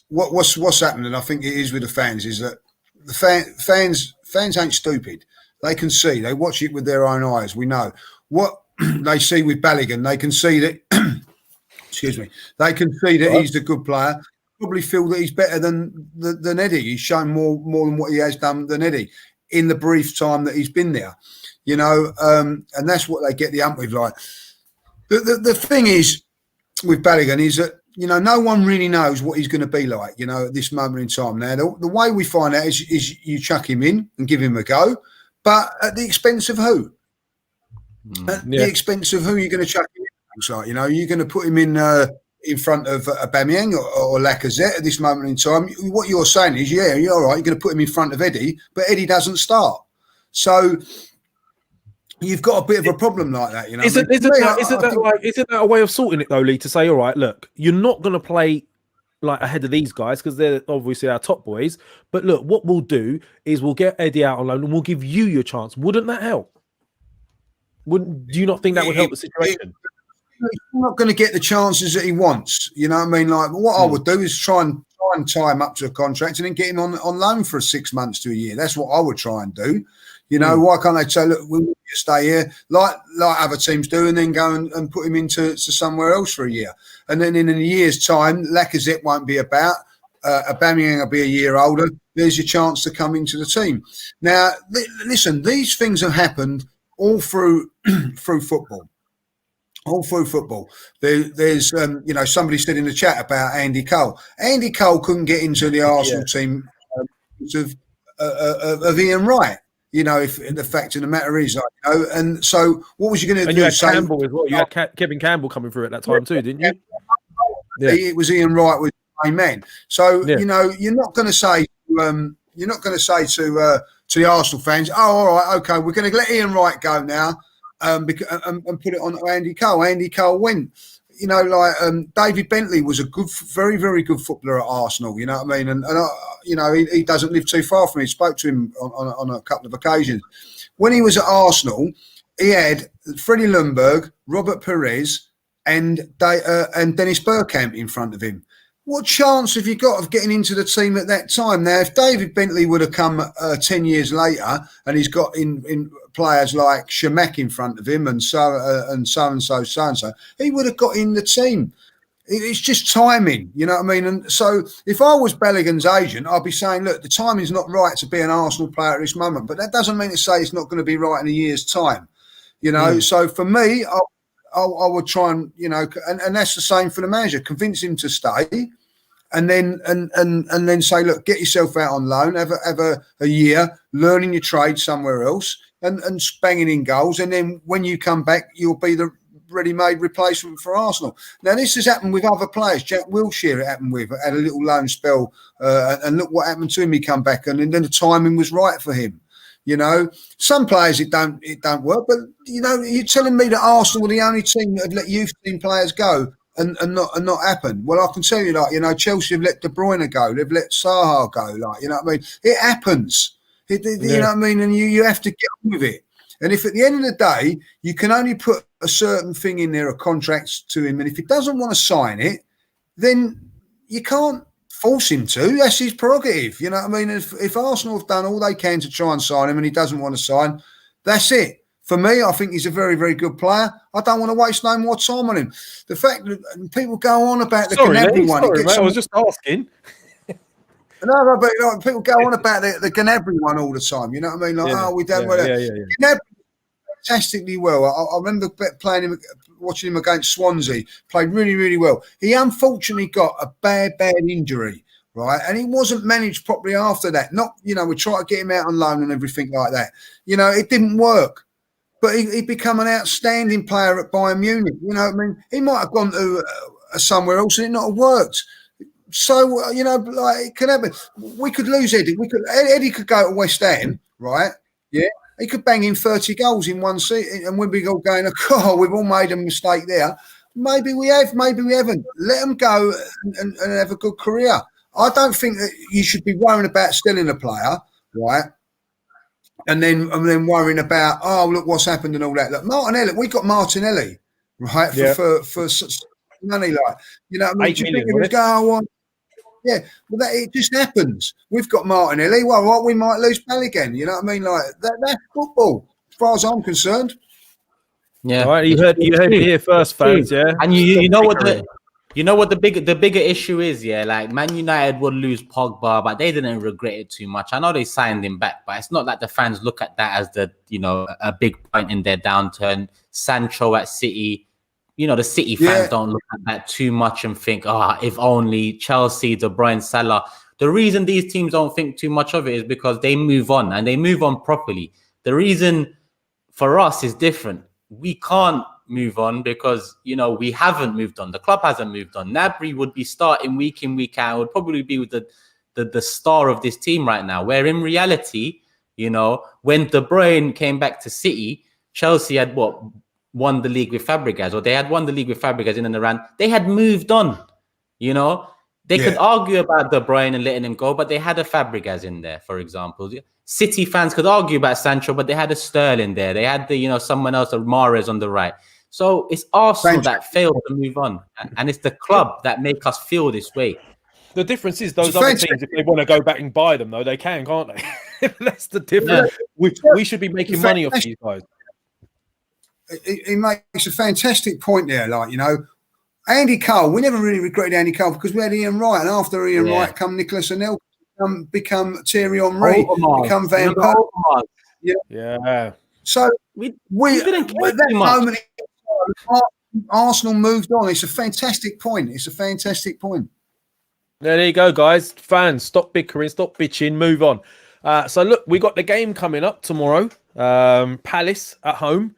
what's happening, I think it is with the fans, is that the fans ain't stupid. They can see. They watch it with their own eyes. We know what they see with Balogun. They can see that. Excuse me. They can see that he's the good player. Probably feel that he's better than Eddie. He's shown more than what he has done than Eddie in the brief time that he's been there. And that's what they get the ump with. Like the thing is with Balogun is that no one really knows what he's going to be like. At this moment in time. Now the way we find out is you chuck him in and give him a go. But at the expense of who? At the expense of who you're going to chuck him in? You're going to put him in front of Aubameyang or Lacazette at this moment in time. What you're saying is, you're all right. You're going to put him in front of Eddie, but Eddie doesn't start. So you've got a bit of a problem like that. Isn't that a way of sorting it though, Lee? To say, all right, look, you're not going to play like ahead of these guys because they're obviously our top boys. But look, what we'll do is we'll get Eddie out on loan and we'll give you your chance. Wouldn't that help? Do you not think that would help the situation? He's not going to get the chances that he wants. You know what I mean? Like what I would do is try and tie him up to a contract and then get him on loan for 6 months to a year. That's what I would try and do. Why can't they say, look, we'll stay here like other teams do, and then go and put him into somewhere else for a year. And then in a year's time, Lacazette won't be about. Aubameyang will be a year older. There's your chance to come into the team. Now, listen, these things have happened all through football. All through football. There's somebody said in the chat about Andy Cole. Andy Cole couldn't get into the Arsenal team because of Ian Wright. If the fact of the matter is, and so what was you going to do? You had Campbell as well. You had Kevin Campbell coming through at that time too, didn't you? Yeah. It was Ian Wright with the main man. So you're not going to say to the Arsenal fans, "Oh, all right, okay, we're going to let Ian Wright go now." And put it on Andy Cole. Andy Cole went. David Bentley was a very, very good footballer at Arsenal. You know what I mean? And he doesn't live too far from me. Spoke to him on a couple of occasions. When he was at Arsenal, he had Freddie Ljungberg, Robert Perez, and Dennis Bergkamp in front of him. What chance have you got of getting into the team at that time? Now, if David Bentley would have come 10 years later and he's got in players like Shamak in front of him and so, he would have got in the team. It's just timing, you know what I mean? And so if I was Balogun's agent, I'd be saying, look, the timing's not right to be an Arsenal player at this moment, but that doesn't mean to say it's not going to be right in a year's time, So for me, I would try and, and that's the same for the manager, convince him to stay. And then say, look, get yourself out on loan, have a year learning your trade somewhere else, and banging in goals. And then when you come back, you'll be the ready-made replacement for Arsenal. Now, this has happened with other players. Jack Wilshere, it happened with, had a little loan spell, and look what happened to him. He come back, and then the timing was right for him. Some players it don't work, but you're telling me that Arsenal were the only team that had let youth team players go. And not happen. Well, I can tell you, Chelsea have let De Bruyne go. They've let Saha go. You know what I mean? It happens. You know what I mean? And you have to get on with it. And if at the end of the day, you can only put a certain thing in there, a contract to him, and if he doesn't want to sign it, then you can't force him to. That's his prerogative. You know what I mean? If Arsenal have done all they can to try and sign him and he doesn't want to sign, that's it. For me, I think he's a very, very good player. I don't want to waste no more time on him. The fact that people go on about the Gnabry one. I was just asking. No, but people go on about the Gnabry one all the time. You know what I mean? We don't. Gnabry fantastically well. I remember watching him against Swansea. Played really, really well. He unfortunately got a bad injury, right? And he wasn't managed properly after that. We tried to get him out on loan and everything like that. It didn't work. But he'd become an outstanding player at Bayern Munich. You know what I mean? He might have gone to somewhere else and it not have worked. So, it could happen. We could lose Eddie. Eddie could go to West Ham, right? Yeah. He could bang in 30 goals in one season and we'd be all going, oh, we've all made a mistake there. Maybe we have, maybe we haven't. Let him go and have a good career. I don't think that you should be worrying about stealing a player, right? And then worrying about, oh, look what's happened and all that. Look, Martinelli, we got Martinelli, right? For money, what I mean? Do you think it was go on? Yeah, well, it just happens. We've got Martinelli. Well, we might lose Balogun. You know what I mean? Like that's football, as far as I'm concerned. Yeah, all right. You heard it here first, fans. Yeah, and you know what the bigger issue is. Yeah, like Man United would lose Pogba, but they didn't regret it too much. I know they signed him back, but it's not like the fans look at that as a big point in their downturn. Sancho at City. The City fans don't look at that too much and think, if only Chelsea, De Bruyne, Salah. The reason these teams don't think too much of it is because they move on and they move on properly. The reason for us is different. We can't move on because, we haven't moved on. The club hasn't moved on. Gnabry would be starting week in, week out. Would probably be the star of this team right now, where in reality, when De Bruyne came back to City, Chelsea had won the league with Fabregas, or they had won the league with Fabregas in and around. They had moved on, They could argue about De Bruyne and letting him go, but they had a Fabregas in there, for example. City fans could argue about Sancho, but they had a Sterling there. They had someone else, a Mahrez on the right. So it's Arsenal that failed to move on, and it's the club that make us feel this way. The difference is those other teams, if they want to go back and buy them, though, they can, can't they? That's the difference. Yeah. We should be making money off these guys. He makes a fantastic point there. Andy Cole, we never really regretted Andy Cole because we had Ian Wright, and after Ian Wright come Nicholas Anelka, become Thierry Henry, become Van Persie. Yeah. So we didn't care at that moment. Arsenal moved on. It's a fantastic point. There you go, guys. Fans, stop bickering, stop bitching, move on. So look, we got the game coming up tomorrow. Palace at home.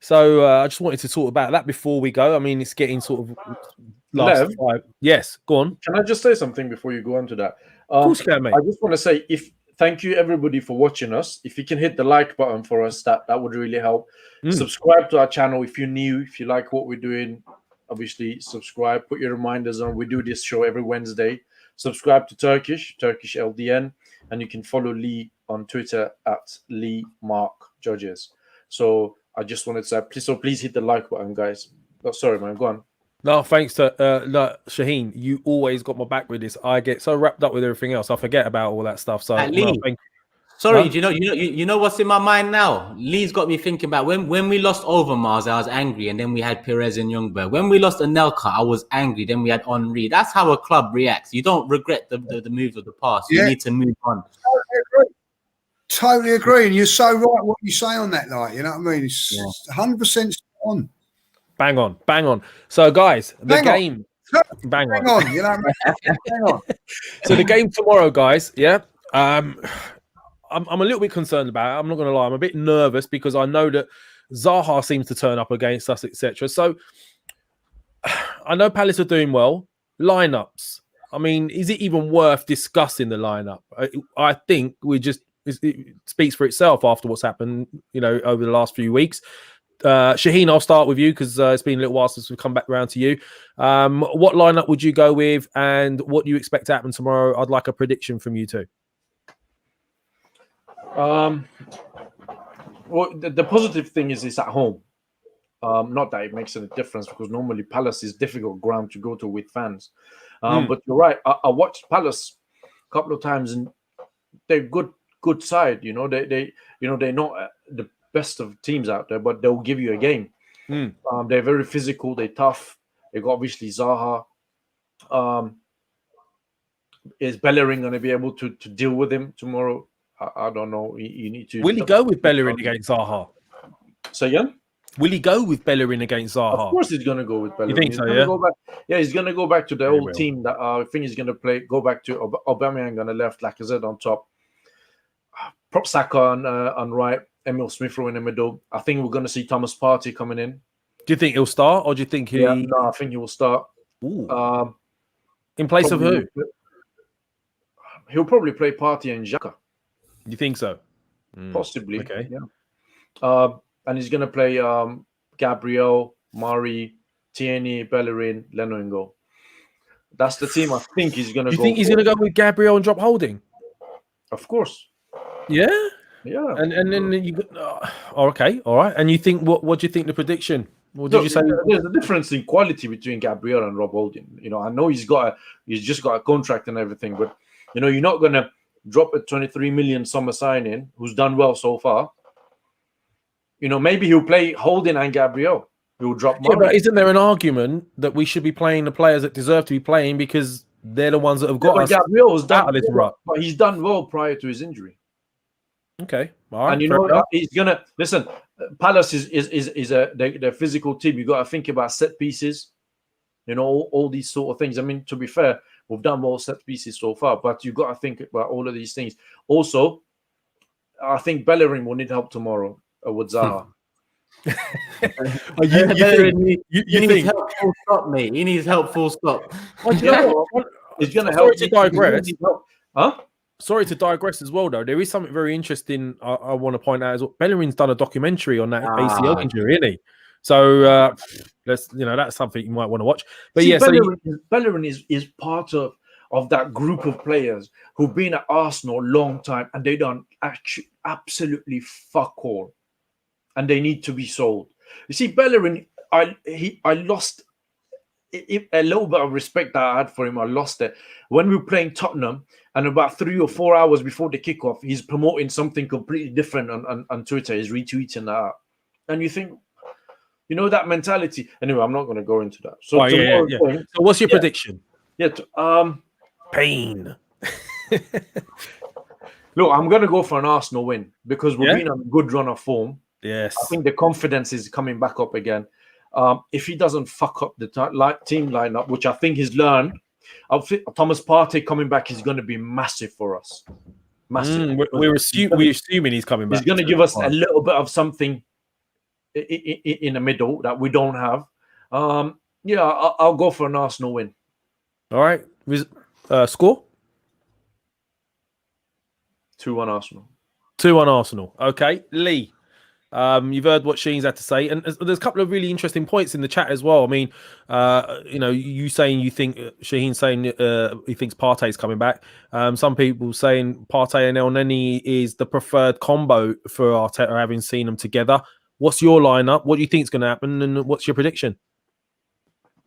So I just wanted to talk about that before we go. I mean, it's getting sort of last five. Yes, go on. Can I just say something before you go on to that? Of course you can, mate. I just want to say, thank you everybody for watching us. If you can hit the like button for us, that would really help. Subscribe to our channel if you're new, if you like what we're doing. Obviously, subscribe, put your reminders on. We do this show every Wednesday. Subscribe to Turkish LDN, and you can follow Lee on Twitter at Lee Mark Judges. So I just wanted to say, please hit the like button, guys. Oh, sorry, man, go on. No, thanks to Shaheen. You always got my back with this. I get so wrapped up with everything else, I forget about all that stuff. So, Lee, no, thank you. Sorry, you know what's in my mind now? Lee's got me thinking about when we lost Overmars, I was angry, and then we had Perez and Youngberg. When we lost Anelka, I was angry. Then we had Henry. That's how a club reacts. You don't regret the moves of the past. You need to move on. Totally agree. And you're so right what you say on that, like, you know what I mean? It's 100% on. Bang on. So, guys, game. Bang on. You know what I mean? Hang on. So the game tomorrow, guys. Yeah. I'm a little bit concerned about it. I'm not going to lie. I'm a bit nervous because I know that Zaha seems to turn up against us, etc. So I know Palace are doing well. Lineups. I mean, is it even worth discussing the lineup? I think it speaks for itself after what's happened, over the last few weeks. Shaheen, I'll start with you because it's been a little while since we've come back around to you. What lineup would you go with, and what do you expect to happen tomorrow? I'd like a prediction from you too. Well, the positive thing is it's at home. Not that it makes any difference because normally Palace is difficult ground to go to with fans. But you're right. I watched Palace a couple of times, and they're good side. They're not the best of teams out there, but they'll give you a game. They're very physical. They're tough. They got obviously Zaha. Is Bellerin going to be able to deal with him tomorrow? I don't know. You need to. Will he go with Bellerin against Zaha? So again? Will he go with Bellerin against Zaha? Of course, he's going to go with Bellerin. You think so? Yeah. He's going to go back to the old team that I think he's going to go back to Aubameyang on the left, Lacazette on top, prop Saka on right, Emil Smith-Rowe in the middle. I think we're going to see Thomas Partey coming in. Do you think he'll start, or do you think he? Yeah, no, I think he will start. In place of who? He'll probably play Partey and Xhaka. You think so? Possibly. Okay. Yeah. And he's going to play Gabriel, Mari, Tierney, Bellerin, Leno in goal. That's the team I think he's going to go. You think he's going to go with Gabriel and drop Holding? Of course. Yeah? Yeah. And then you okay, all right. And you think what do you think the prediction? What did you say? There's a difference in quality between Gabriel and Rob Holding. I know he's just got a contract and everything, but you're not going to drop a 23 million summer signing who's done well so far. Maybe he'll play Holding and Gabriel. He'll drop Murray. Yeah, but isn't there an argument that we should be playing the players that deserve to be playing because they're the ones that have got us Gabriel's done out of this rut? But he's done well prior to his injury. Okay, all right. And he's gonna listen. Palace is a physical team. You got to think about set pieces. All these sort of things. I mean, to be fair, we've done well set pieces so far, but you've got to think about all of these things. Also, I think Bellerin will need help tomorrow with Zaha. You need help full stop, mate. He needs help full stop. He's going to help. Sorry to digress. Huh? Sorry to digress as well, though. There is something very interesting I want to point out as well. Bellerin's done a documentary on that ACL injury, isn't he? So that's something you might want to watch. But Bellerin is part of that group of players who've been at Arsenal a long time and they done absolutely fuck all, and they need to be sold. You see, Bellerin, I lost a little bit of respect that I had for him. I lost it when we were playing Tottenham, and about 3 or 4 hours before the kickoff, he's promoting something completely different on Twitter. He's retweeting that out, and you think, that mentality. Anyway, I'm not going to go into that. So, So, what's your prediction? Pain. Look, I'm going to go for an Arsenal win because we've been on a good run of form. Yes, I think the confidence is coming back up again. If he doesn't fuck up the team lineup, which I think he's learned, I think Thomas Partey coming back is going to be massive for us. Massive. We're assuming he's coming back. He's going to give us a little bit of something in the middle that we don't have. I'll go for an Arsenal win. All right. Score? 2-1 Arsenal. 2-1 Arsenal. Okay. Lee, you've heard what Sheen's had to say. And there's a couple of really interesting points in the chat as well. I mean, you saying you think, Sheen's saying he thinks Partey's coming back. Some people saying Partey and El Neni is the preferred combo for Arteta, having seen them together. What's your lineup? What do you think is going to happen? And what's your prediction?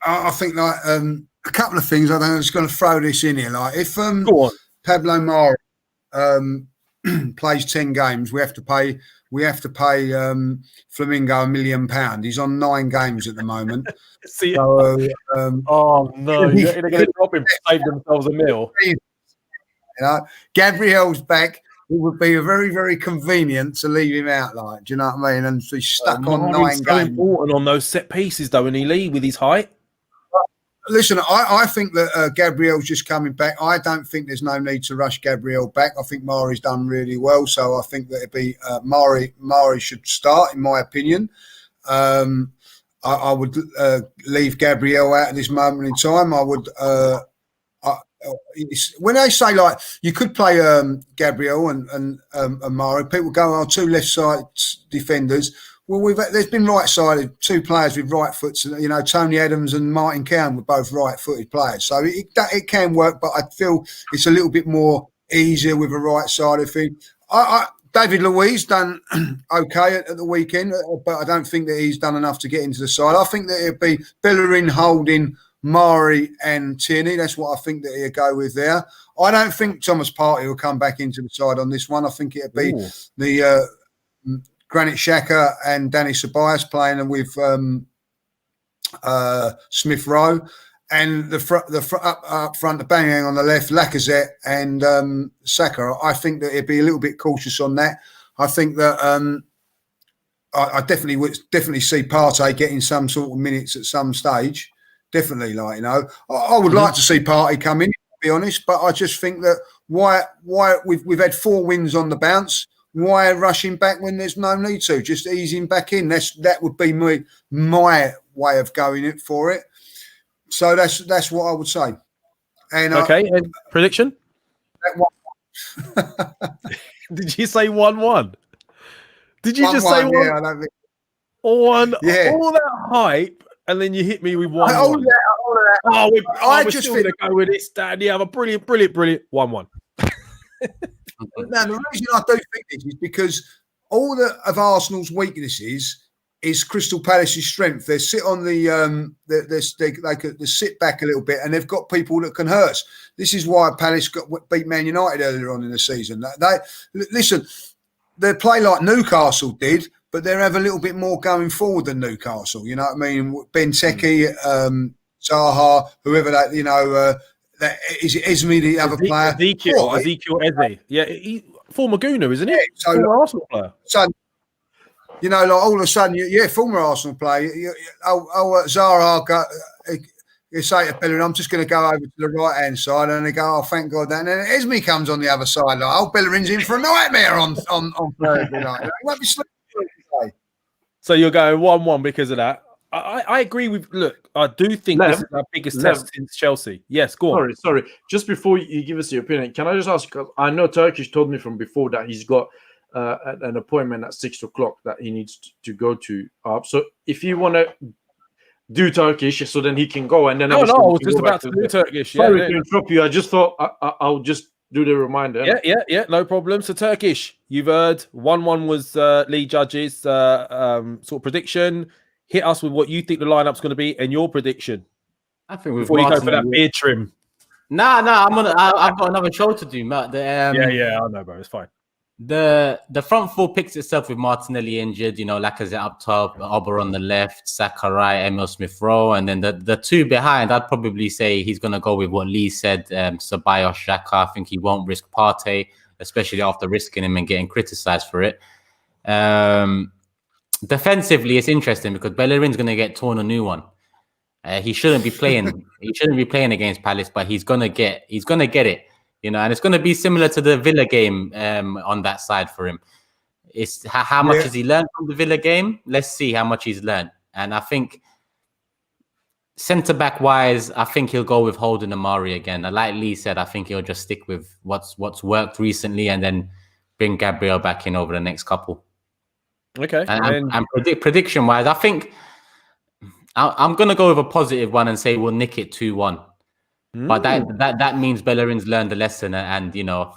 I think a couple of things. I think I'm just going to throw this in here. Like if Pablo Mari plays 10 games, we have to pay Flamingo £1 million. He's on 9 games at the moment. Oh no, they're going to drop him to save themselves $1 million. Gabriel's back. It would be very, very convenient to leave him out. Like, do you know what I mean? And so he's stuck on 9 games. Important on those set pieces, though, and he Lee with his height. Listen, I think that Gabriel's just coming back. I don't think there's no need to rush Gabriel back. I think Mari's done really well, so I think that it'd be Mari should start, in my opinion. I would leave Gabriel out at this moment in time. I would. When they say like you could play Gabriel and Mari, people go, 2 left side defenders. Well, there's been right-sided 2 players with right foots. Tony Adams and Martin Cowan were both right-footed players, so it can work. But I feel it's a little bit more easier with a right-sided thing. David Luiz done okay at the weekend, but I don't think that he's done enough to get into the side. I think that it'd be Bellerin, Holding, Mari and Tierney. That's what I think that he'll go with there. I don't think Thomas Partey will come back into the side on this one. I think it'll be the Granit Xhaka and Danny Ceballos playing with Smith Rowe, and up front, the Aubameyang on the left, Lacazette and Saka. I think that it'd be a little bit cautious on that. I think that I definitely see Partey getting some sort of minutes at some stage. Definitely, I would like to see Partey come in, to be honest, but I just think that why we've had 4 wins on the bounce. Why rushing back when there's no need to? Just easing back in. That would be my way of going for it. So that's what I would say. And and prediction? Did you say 1-1? Did you just say 1? Yeah, I don't think. All that hype, and then you hit me with 1-1. All that. I just going to go with it, Stan. You have a brilliant 1-1. Now, the reason I do think this is because all of Arsenal's weaknesses is Crystal Palace's strength. They sit on they sit back a little bit, and they've got people that can hurt us. This is why Palace beat Man United earlier on in the season. They play like Newcastle did, but they have a little bit more going forward than Newcastle. You know what I mean? Benteke, Zaha, whoever that is it Esme, the other player? Ezekiel Eze. Yeah, former Gooner, isn't he? Yeah, former Arsenal player. So, like all of a sudden, former Arsenal player. Zaha you say to Bellerin, I'm just going to go over to the right-hand side, and they go, oh, thank God that. And then Esme comes on the other side, like, Bellerin's in for a nightmare on Thursday night. He won't be sleeping today. So you're going 1-1 because of that. I agree with. Look, I do think this is our biggest test since Chelsea. Yes, go on. Sorry. Just before you give us your opinion, can I just ask? I know Turkish told me from before that he's got an appointment at 6:00 that he needs to go to. So if you want to do Turkish, so then he can go, and then I was just about to do Turkish. Sorry to interrupt you. I just thought I'll just do the reminder. Yeah, no problem. So Turkish, you've heard 1-1 was Lee Judge's sort of prediction. Hit us with what you think the lineup's going to be and your prediction. I think we've before you go for that beard trim. I've got another show to do, Matt. I know, bro. It's fine. The front 4 picks itself with Martinelli injured, Lacazette up top, Ober on the left, Saka right, Emil Smith Rowe, and then the 2 behind. I'd probably say he's going to go with what Lee said, Ceballos, Xhaka. I think he won't risk Partey, especially after risking him and getting criticised for it. defensively, it's interesting because Bellerin's going to get torn a new one. He shouldn't be playing. He shouldn't be playing against Palace, but he's gonna get it. You know, and it's going to be similar to the Villa game on that side for him. It's how much has he learned from the Villa game? Let's see how much he's learned. And I think centre-back wise, I think he'll go with Holden and Amari again. Like Lee said, I think he'll just stick with what's worked recently and then bring Gabriel back in over the next couple. Okay. And prediction wise, I think I'm going to go with a positive one and say we'll nick it 2-1. But that means Bellerin's learned the lesson, and you know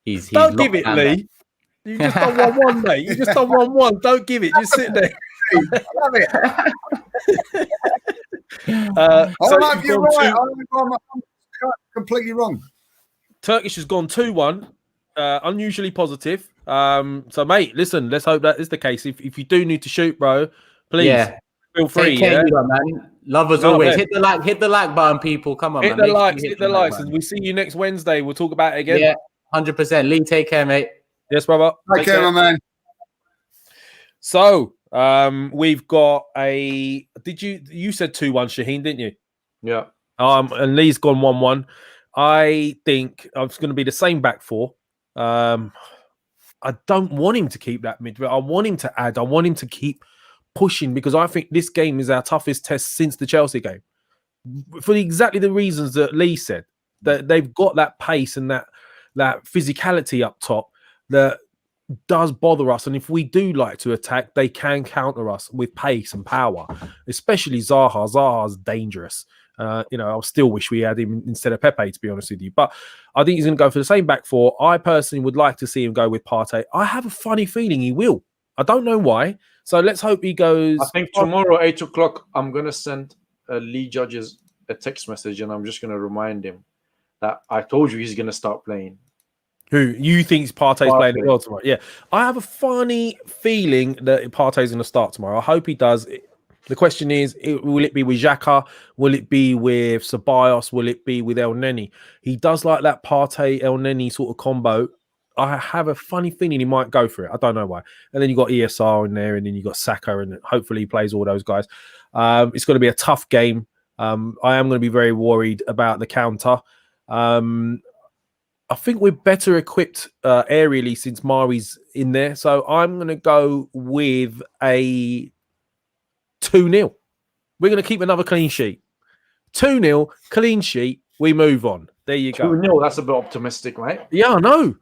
he's don't give it, Lee. You just done 1-1, mate. You just done 1-1. Don't give it. Just sit there. Love it. You're right. I'm completely wrong. Turkish has gone 2-1. Unusually positive. So, mate, listen. Let's hope that is the case. If you do need to shoot, bro, please feel free. Man. Love as always. Hit the like button, people. Come on, hit the likes, and we'll see you next Wednesday. We'll talk about it again. Yeah, 100%. Lee, take care, mate. Yes, brother. Take care, my man. So, we've got a. You said 2-1, Shaheen, didn't you? Yeah. And Lee's gone 1-1. I think it's going to be the same back four. I don't want him to keep that midfield. I want him to add. I want him to keep pushing because I think this game is our toughest test since the Chelsea game. For exactly the reasons that Lee said, that they've got that pace and that physicality up top that does bother us. And if we do like to attack, they can counter us with pace and power, especially Zaha. Zaha's dangerous. I still wish we had him instead of Pepe, to be honest with you. But I think he's going to go for the same back four. I personally would like to see him go with Partey. I have a funny feeling he will. I don't know why. So let's hope he goes. I think tomorrow, 8 o'clock, I'm going to send Lee Judges a text message and I'm just going to remind him that I told you he's going to start playing. Who you think Partey's playing as well tomorrow? Yeah. I have a funny feeling that Partey's going to start tomorrow. I hope he does. The question is, will it be with Xhaka? Will it be with Ceballos? Will it be with El Neni? He does like that Partey El Neni sort of combo. I have a funny feeling he might go for it. I don't know why. And then you got ESR in there, and then you got Saka, and hopefully he plays all those guys. It's going to be a tough game. I am going to be very worried about the counter. I think we're better equipped aerially since Mari's in there. So I'm going to go with a 2-0. We're going to keep another clean sheet. 2-0, clean sheet. We move on. There you go. 2-0, that's a bit optimistic, right? Yeah, I know.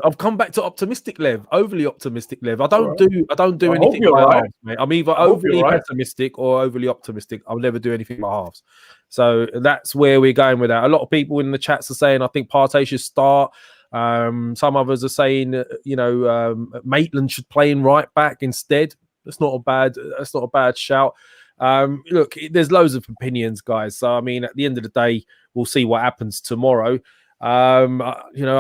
I've come back to optimistic Lev, overly optimistic Lev. I don't do anything by halves, mate. I'm either overly pessimistic or overly optimistic. I'll never do anything by halves. So that's where we're going with that. A lot of people in the chats are saying I think Partey should start. Some others are saying Maitland should play in right back instead. That's not a bad shout. Look, there's loads of opinions, guys. So I mean, at the end of the day, we'll see what happens tomorrow. I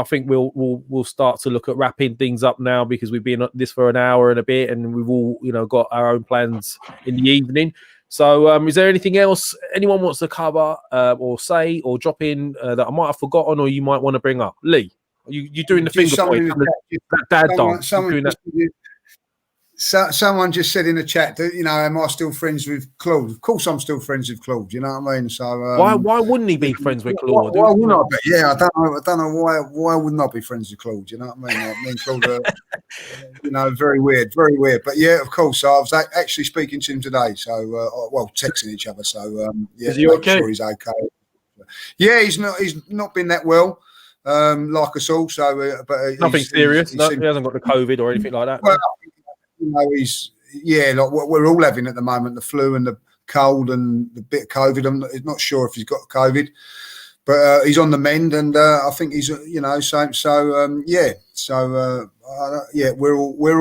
think we'll start to look at wrapping things up now because we've been at this for an hour and a bit, and we've all got our own plans in the evening. So, is there anything else anyone wants to cover or say or drop in that I might have forgotten or you might want to bring up? Lee, you doing the finger point? Dad dance. Someone just said in the chat that am I still friends with Claude? Of course, I'm still friends with Claude. You know what I mean? So why wouldn't he be friends with Claude? Why wouldn't I be? Yeah, I don't know why wouldn't I be friends with Claude? You know what I mean? Me and Claude are, very weird. But yeah, of course. I was actually speaking to him today. So texting each other. So is he okay? Sure he's okay. Yeah, he's not been that well. Like us all. So, but nothing serious. He hasn't got the COVID or anything like that. Well, he's like what we're all having at the moment, the flu and the cold and the bit of COVID. I'm not sure if he's got COVID, but he's on the mend, and I think he's we're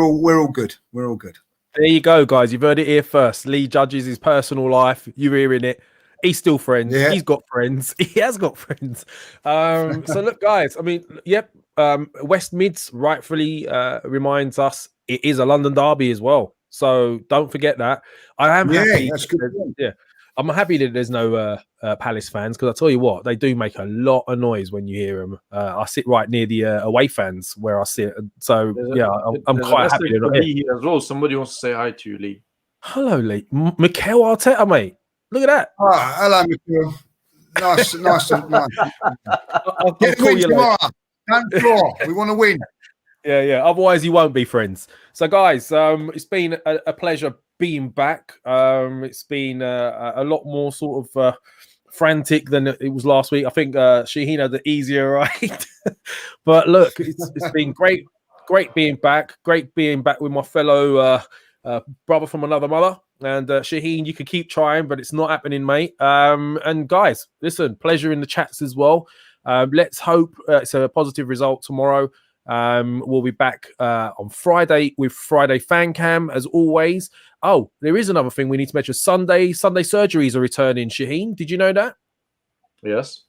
all good. We're all good. There you go, guys. You've heard it here first. Lee judges his personal life. You're hearing it. He's still friends. Yeah. He's got friends. He has got friends. So look, guys. I mean, yep. West Mids rightfully reminds us it is a London derby as well. So don't forget that. I am happy. That's good. Yeah, I'm happy that there's no Palace fans, because I tell you what, they do make a lot of noise when you hear them. I sit right near the away fans where I sit, so I'm quite happy they're not here as well. Somebody wants to say hi to you, Lee. Hello, Lee. Mikel Arteta, mate. Look at that. Oh, hello, Mikel. Nice. I'll call you tomorrow. Don't draw. We want to win. Yeah. Otherwise, you won't be friends. So, guys, it's been a pleasure being back. It's been a lot more sort of frantic than it was last week. I think Shaheen had the easier ride. But look, it's been great being back. Great being back with my fellow brother from another mother. And Shaheen, you can keep trying, but it's not happening, mate. And guys, listen, pleasure in the chats as well. Let's hope it's a positive result tomorrow. We'll be back on Friday with Friday Fan Cam, as always. Oh, there is another thing we need to mention. Sunday surgeries are returning, Shaheen. Did you know that? Yes.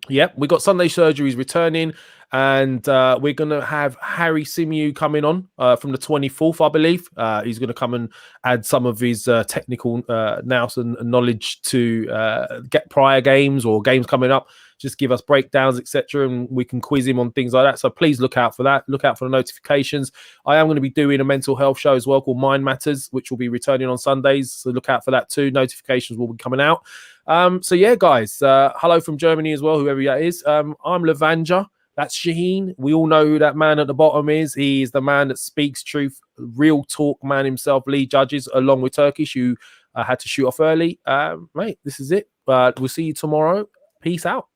Yep, we got Sunday surgeries returning, and we're going to have Harry Symeou coming on from the 24th, I believe. He's going to come and add some of his technical nous and knowledge to get prior games or games coming up. Just give us breakdowns, etc., and we can quiz him on things like that. So please look out for that. Look out for the notifications. I am going to be doing a mental health show as well called Mind Matters, which will be returning on Sundays. So look out for that too. Notifications will be coming out. So yeah, guys, hello from Germany as well, whoever that is. I'm Lavanja. That's Shaheen. We all know who that man at the bottom is. He is the man that speaks truth, real talk man himself, Lee Judges, along with Turkish, who had to shoot off early. Mate, this is it. We'll see you tomorrow. Peace out.